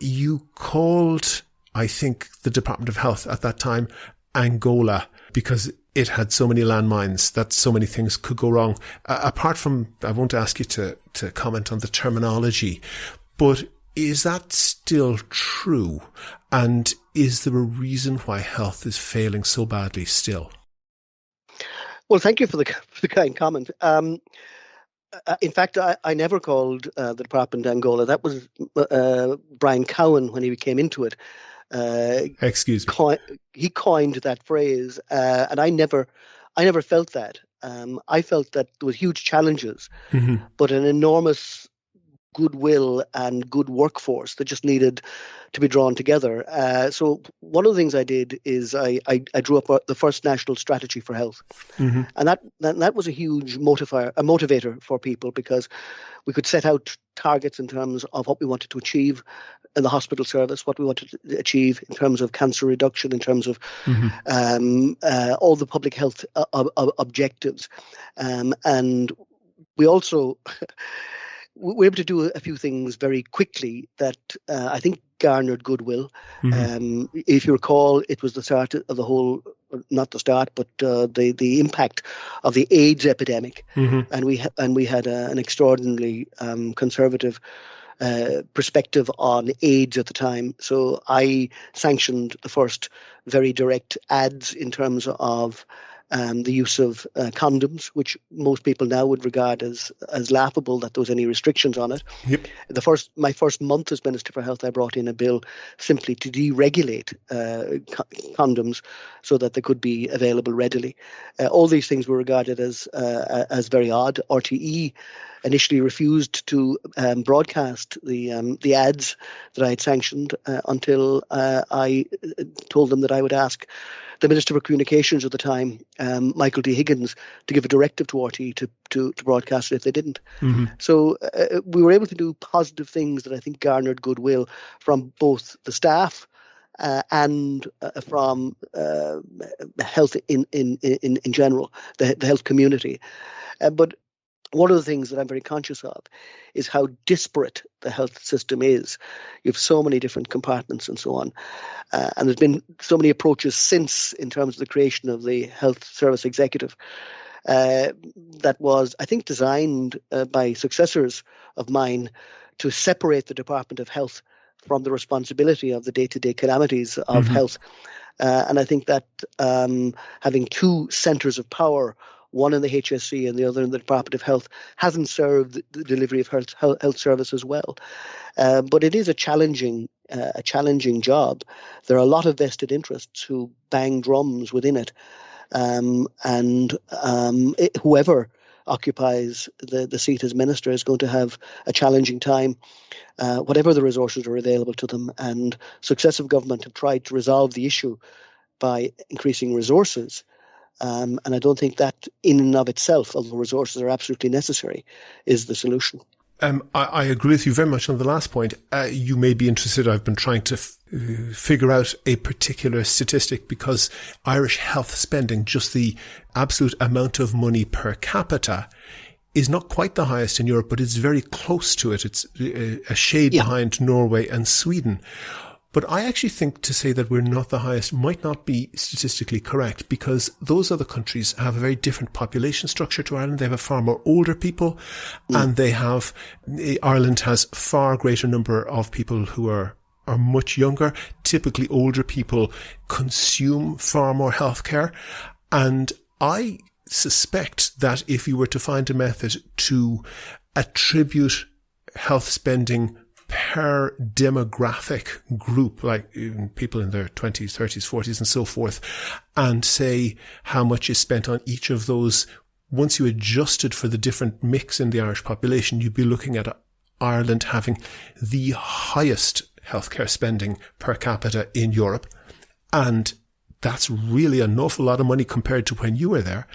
You called, I think, the Department of Health at that time Angola because it had so many landmines that so many things could go wrong. Apart from, I won't ask you to comment on the terminology, but is that still true? And is there a reason why health is failing so badly still? Well, thank you for the kind comment. In fact, I never called the department Angola. That was Brian Cowan when he came into it. Excuse me. He coined that phrase, and I never felt that. I felt that there were huge challenges, but an enormous goodwill and good workforce that just needed to be drawn together. So one of the things I did is I drew up the first national strategy for health, and that was a huge motivator for people, because we could set out targets in terms of what we wanted to achieve in the hospital service, what we wanted to achieve in terms of cancer reduction, in terms of all the public health objectives, and we also we were able to do a few things very quickly that I think garnered goodwill. If you recall, it was the start of the whole, not the start, but the impact of the AIDS epidemic, and we had an extraordinarily conservative perspective on AIDS at the time. So I sanctioned the first very direct ads in terms of the use of condoms, which most people now would regard as laughable that there was any restrictions on it. Yep. My first month as Minister for Health, I brought in a bill simply to deregulate condoms so that they could be available readily. All these things were regarded as very odd. RTE initially refused to broadcast the ads that I had sanctioned until I told them that I would ask the Minister for Communications at the time, Michael D. Higgins, to give a directive to RTE to broadcast it if they didn't. So we were able to do positive things that I think garnered goodwill from both the staff and from health in general, the health community. But one of the things that I'm very conscious of is how disparate the health system is. You have so many different compartments and so on. And there's been so many approaches since in terms of the creation of the Health Service Executive that was, I think, designed by successors of mine to separate the Department of Health from the responsibility of the day-to-day calamities of health. And I think that having two centres of power, one in the HSE and the other in the Department of Health, hasn't served the delivery of health services well. But it is a challenging job. There are a lot of vested interests who bang drums within it, and whoever occupies the seat as minister is going to have a challenging time, whatever the resources are available to them. And successive government have tried to resolve the issue by increasing resources. And I don't think that in and of itself, although resources are absolutely necessary, is the solution. I agree with you very much on the last point. You may be interested. I've been trying to figure out a particular statistic, because Irish health spending, just the absolute amount of money per capita, is not quite the highest in Europe, but it's very close to it. It's a shade behind Norway and Sweden. But I actually think to say that we're not the highest might not be statistically correct, because those other countries have a very different population structure to Ireland. They have a far more older people, and Ireland has far greater number of people who are much younger. Typically older people consume far more healthcare. And I suspect that if you were to find a method to attribute health spending per demographic group, like people in their 20s, 30s, 40s and so forth, and say how much is spent on each of those, once you adjusted for the different mix in the Irish population, you'd be looking at Ireland having the highest healthcare spending per capita in Europe. And that's really an awful lot of money compared to when you were there.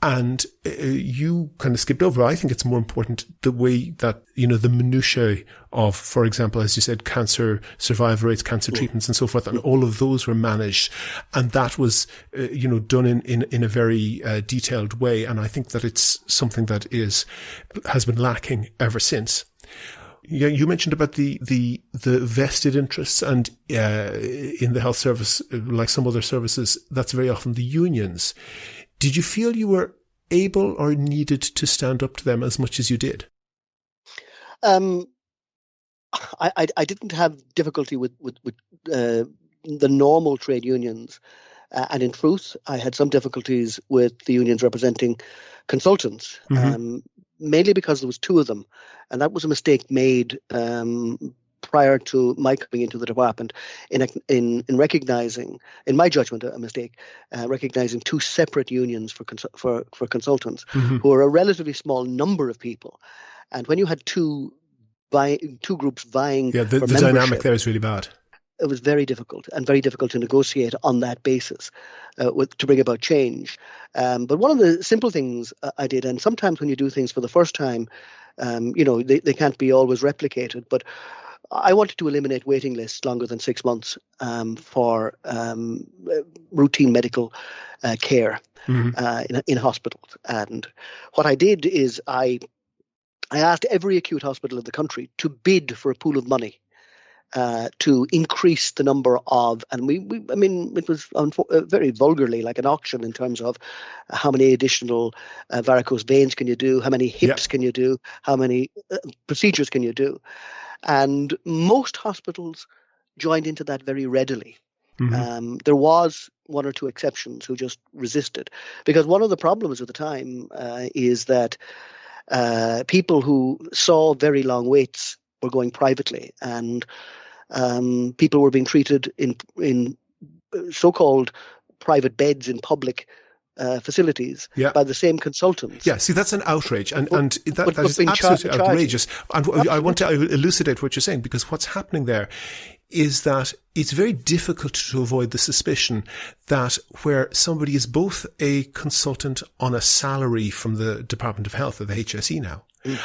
And you kind of skipped over, I think it's more important, the way that, the minutiae of, for example, as you said, cancer survival rates, cancer treatments and so forth, and all of those were managed. And that was, done in a very detailed way. And I think that it's something that has been lacking ever since. Yeah, you mentioned about the vested interests, and in the health service, like some other services, that's very often the unions. Did you feel you were able or needed to stand up to them as much as you did? I didn't have difficulty with the normal trade unions, and in truth, I had some difficulties with the unions representing consultants, mainly because there was two of them, and that was a mistake made prior to my coming into the department in recognizing, in my judgment, a mistake, recognizing two separate unions for consultants who are a relatively small number of people. And when you had two two groups vying Yeah, the for dynamic membership. there is really bad. It was very difficult to negotiate on that basis to bring about change. But one of the simple things I did, and sometimes when you do things for the first time, they can't be always replicated, but I wanted to eliminate waiting lists longer than 6 months for routine medical care in hospitals. And what I did is I asked every acute hospital in the country to bid for a pool of money to increase the number of, and it was very vulgarly like an auction in terms of how many additional varicose veins can you do, how many hips can you do, how many procedures can you do. And most hospitals joined into that very readily. There was one or two exceptions who just resisted, because one of the problems at the time is that people who saw very long waits were going privately, and people were being treated in so-called private beds in public facilities by the same consultants. Yeah, see, that's an outrage, and that is absolutely outrageous. And I want to elucidate what you're saying, because what's happening there is that it's very difficult to avoid the suspicion that where somebody is both a consultant on a salary from the Department of Health, or the HSE now,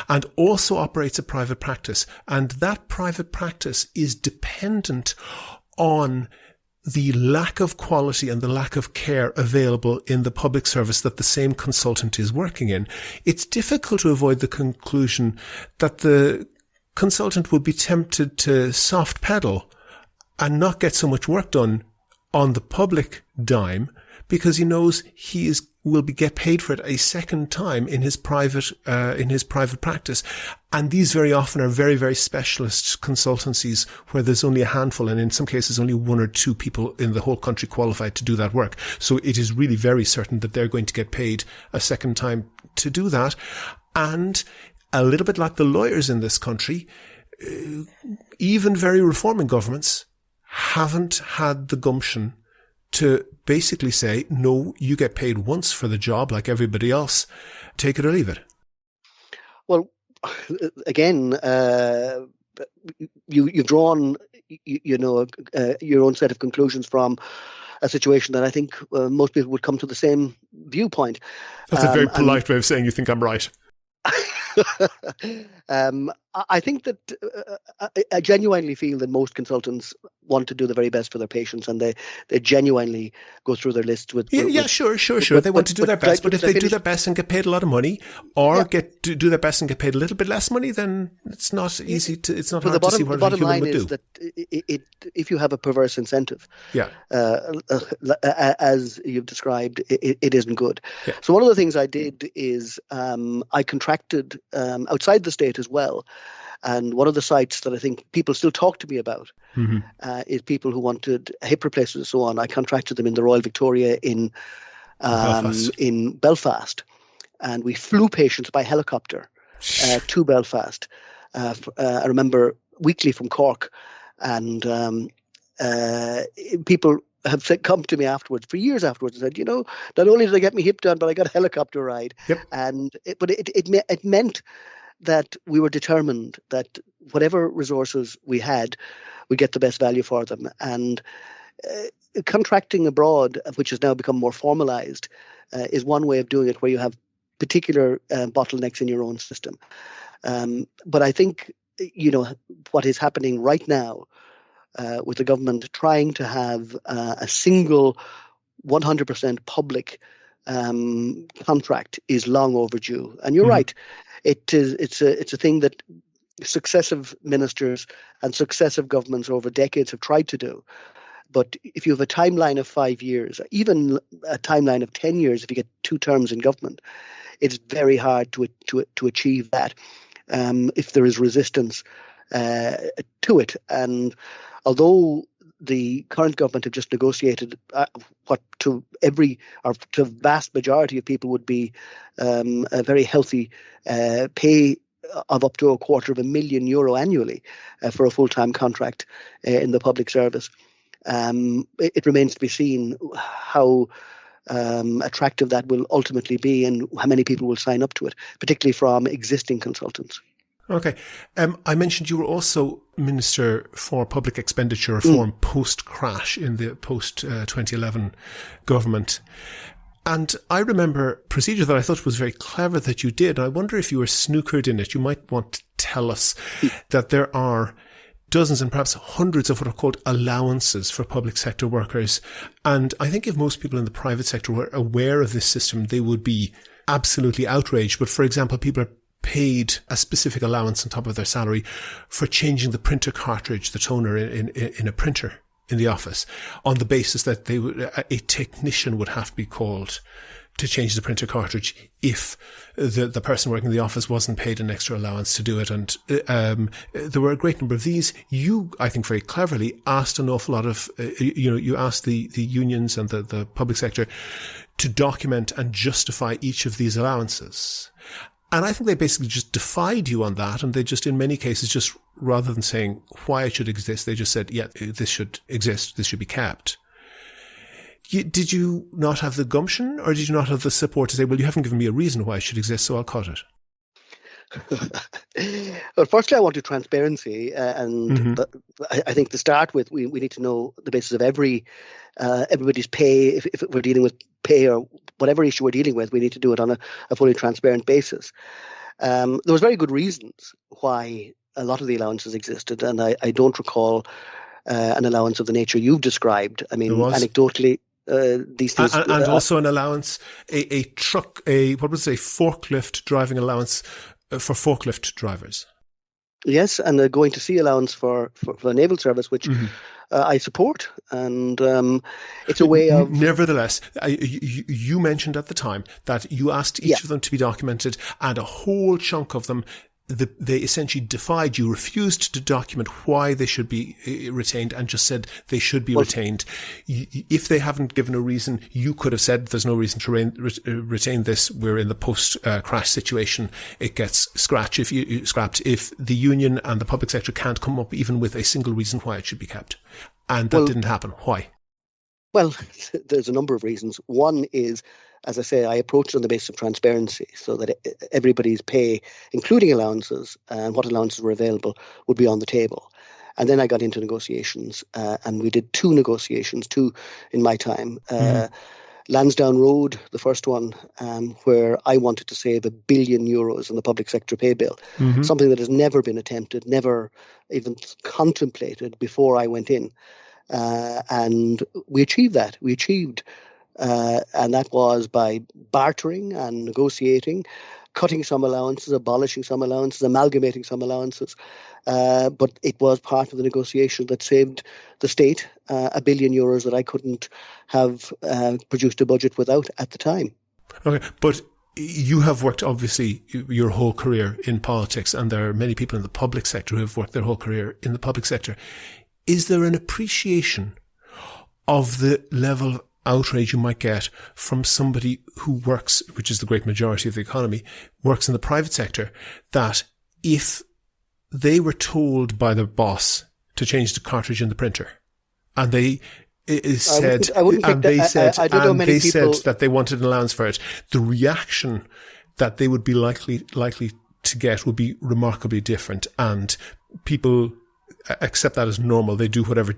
and also operates a private practice, and that private practice is dependent on the lack of quality and the lack of care available in the public service that the same consultant is working in, it's difficult to avoid the conclusion that the consultant would be tempted to soft pedal and not get so much work done on the public dime, because he knows will get paid for it a second time in his private practice. And these very often are very, very specialist consultancies where there's only a handful, and in some cases only one or two people in the whole country qualified to do that work. So it is really very certain that they're going to get paid a second time to do that. And a little bit like the lawyers in this country, even very reforming governments haven't had the gumption to basically say, no, you get paid once for the job like everybody else. Take it or leave it. Well, again, you've drawn, your own set of conclusions from a situation that I think most people would come to the same viewpoint. That's a very polite way of saying you think I'm right. I think that I genuinely feel that most consultants want to do the very best for their patients, and they genuinely go through their lists with sure. They want to do their best, but if they do their best and get paid a lot of money, or do their best and get paid a little bit less money, then it's not easy to. It's not hard to see what a human would do. The bottom line is that if you have a perverse incentive, as you've described, it isn't good. Yeah. So one of the things I did is I contracted outside the state as well. And one of the sites that I think people still talk to me about is people who wanted hip replacements and so on. I contracted them in the Royal Victoria in Belfast. And we flew patients by helicopter to Belfast. I remember weekly from Cork. And people have come to me afterwards, for years afterwards, and said, not only did I get my hip done, but I got a helicopter ride. Yep. And it meant that we were determined that whatever resources we had, we get the best value for them. And contracting abroad, which has now become more formalized, is one way of doing it, where you have particular bottlenecks in your own system. But I think, what is happening right now with the government trying to have a single 100% public contract is long overdue. And you're right. It's a thing that successive ministers and successive governments over decades have tried to do. But if you have a timeline of 5 years, even a timeline of 10 years, if you get 2 terms in government, it's very hard to achieve that if there is resistance to it. And although the current government have just negotiated what to vast majority of people would be a very healthy pay of up to €250,000 annually for a full-time contract in the public service. It remains to be seen how attractive that will ultimately be and how many people will sign up to it, particularly from existing consultants. Okay. I mentioned you were also Minister for Public Expenditure Reform post-crash in the post-2011 government. And I remember a procedure that I thought was very clever that you did. I wonder if you were snookered in it. You might want to tell us that there are dozens and perhaps hundreds of what are called allowances for public sector workers. And I think if most people in the private sector were aware of this system, they would be absolutely outraged. But for example, people are paid a specific allowance on top of their salary for changing the printer cartridge, the toner in a printer in the office, on the basis that a technician would have to be called to change the printer cartridge if the person working in the office wasn't paid an extra allowance to do it. And there were a great number of these. You, I think very cleverly, asked an awful lot of, you asked the unions and the public sector to document and justify each of these allowances. And I think they basically just defied you on that. And they just, in many cases, just rather than saying why it should exist, they just said, yeah, this should exist. This should be kept. Did you not have the gumption, or did you not have the support to say, well, you haven't given me a reason why it should exist, so I'll cut it? Well, firstly, I want transparency. I think to start with, we need to know the basis of everybody's pay. If we're dealing with pay or whatever issue we're dealing with, we need to do it on a fully transparent basis. There was very good reasons why a lot of the allowances existed, and I don't recall an allowance of the nature you've described. I mean, anecdotally, these things, and also an allowance, a forklift driving allowance for forklift drivers. Yes, and a going to sea allowance for the naval service, which I support, and it's a way of. Nevertheless, you mentioned at the time that you asked each of them to be documented, and a whole chunk of them. They essentially defied you, refused to document why they should be retained, and just said they should be retained. If they haven't given a reason, you could have said there's no reason to retain this. We're in the post-crash situation. It gets scrapped if the union and the public sector can't come up even with a single reason why it should be kept. And that didn't happen. Why? Well, there's a number of reasons. One is, as I say, I approached it on the basis of transparency, so that everybody's pay, including allowances and what allowances were available, would be on the table. And then I got into negotiations, and we did two in my time. Lansdowne Road, the first one, where I wanted to save €1 billion in the public sector pay bill, something that has never been attempted, never even contemplated before I went in. And we achieved that. And that was by bartering and negotiating, cutting some allowances, abolishing some allowances, amalgamating some allowances. But it was part of the negotiation that saved the state €1 billion that I couldn't have produced a budget without at the time. Okay, but you have worked, obviously, your whole career in politics, and there are many people in the public sector who have worked their whole career in the public sector. Is there an appreciation of the level of outrage you might get from somebody who works, which is the great majority of the economy, works in the private sector, that if they were told by their boss to change the cartridge in the printer, and they said that they wanted an allowance for it, the reaction that they would be likely to get would be remarkably different, and people accept that as normal. They do whatever,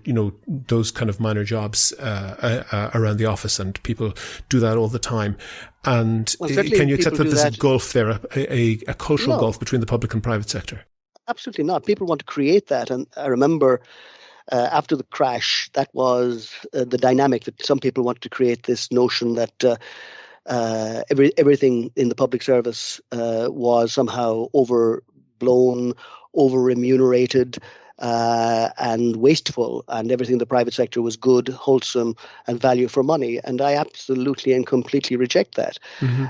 those kind of minor jobs around the office, and people do that all the time. And can you accept that there's a gulf there, a cultural gulf between the public and private sector? Absolutely not. People want to create that. And I remember after the crash, that was the dynamic, that some people want to create this notion that everything in the public service was somehow overblown, over-remunerated, and wasteful, and everything in the private sector was good, wholesome, and value for money. And I absolutely and completely reject that.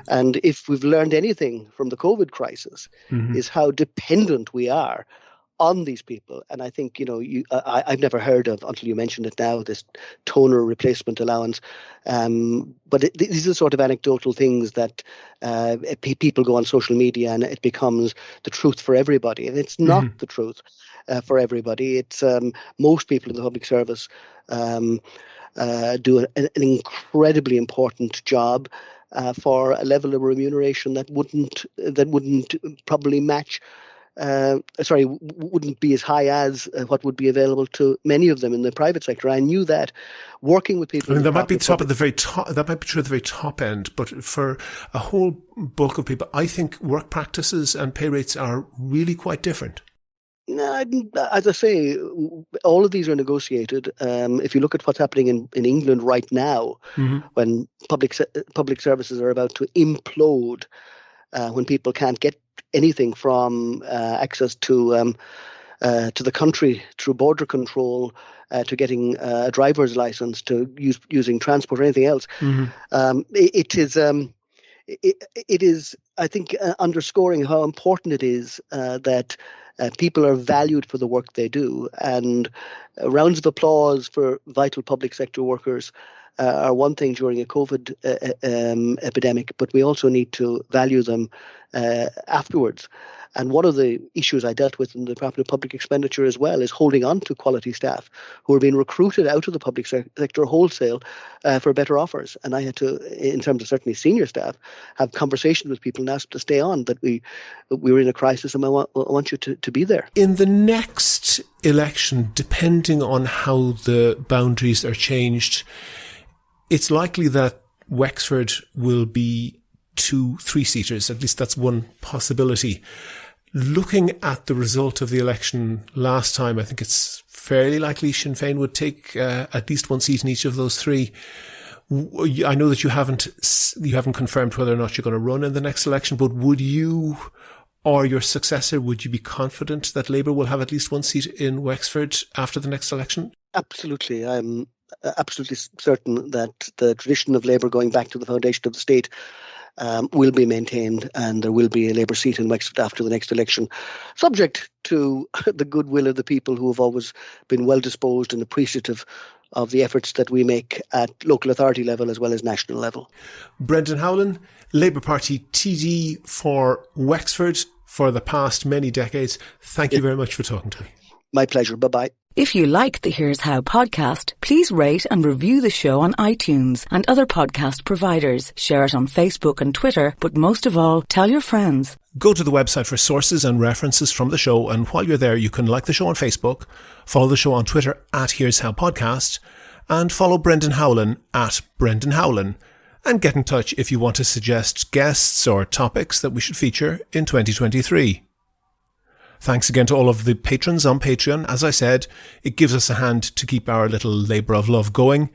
And if we've learned anything from the COVID crisis, is how dependent we are on these people. And I think, I've never heard of, until you mentioned it now, this toner replacement allowance. But these are sort of anecdotal things that people go on social media and it becomes the truth for everybody. And it's not the truth for everybody. It's most people in the public service do an incredibly important job for a level of remuneration that wouldn't probably match wouldn't be as high as what would be available to many of them in the private sector. I knew that working with people. I mean, that might be top at the very top. That might be true at the very top end, but for a whole bulk of people, I think work practices and pay rates are really quite different. No, as I say, all of these are negotiated. If you look at what's happening in England right now, when public services are about to implode, when people can't get anything from access to the country through border control, to getting a driver's license, to using transport or anything else, it is, I think, underscoring how important it is that people are valued for the work they do. And rounds of applause for vital public sector workers are one thing during a COVID epidemic, but we also need to value them afterwards. And one of the issues I dealt with in the Department of Public Expenditure as well is holding on to quality staff who are being recruited out of the public sector wholesale for better offers. And I had to, in terms of certainly senior staff, have conversations with people and ask them to stay on, that we were in a crisis and I want you to be there. In the next election, depending on how the boundaries are changed, it's likely that Wexford will be 2 3-seaters. At least that's one possibility. Looking at the result of the election last time, I think it's fairly likely Sinn Féin would take at least 1 seat in each of those 3. I know that you haven't confirmed whether or not you're going to run in the next election, but would you or your successor, would you be confident that Labour will have at least 1 seat in Wexford after the next election? Absolutely. I'm absolutely certain that the tradition of Labour going back to the foundation of the state will be maintained, and there will be a Labour seat in Wexford after the next election, subject to the goodwill of the people who have always been well disposed and appreciative of the efforts that we make at local authority level as well as national level. Brendan Howlin, Labour Party TD for Wexford for the past many decades. Thank you very much for talking to me. My pleasure. Bye-bye. If you like the Here's How podcast, please rate and review the show on iTunes and other podcast providers. Share it on Facebook and Twitter, but most of all, tell your friends. Go to the website for sources and references from the show, and while you're there, you can like the show on Facebook, follow the show on Twitter at Here's How Podcast, and follow Brendan Howlin at Brendan Howlin, and get in touch if you want to suggest guests or topics that we should feature in 2023. Thanks again to all of the patrons on Patreon. As I said, it gives us a hand to keep our little labour of love going.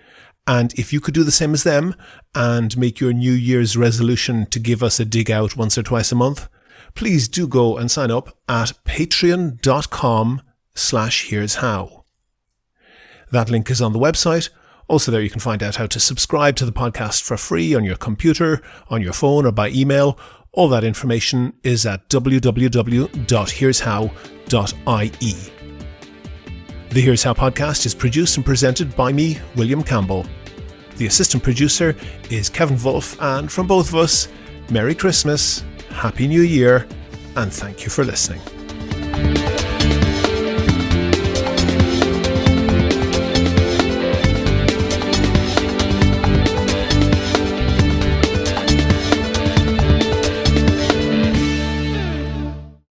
And if you could do the same as them and make your New Year's resolution to give us a dig out once or twice a month, please do go and sign up at patreon.com/here'show. That link is on the website. Also there you can find out how to subscribe to the podcast for free on your computer, on your phone, or by email. All that information is at www.here'show.ie. The Here's How podcast is produced and presented by me, William Campbell. The assistant producer is Kevin Wolf, and from both of us, Merry Christmas, Happy New Year, and thank you for listening.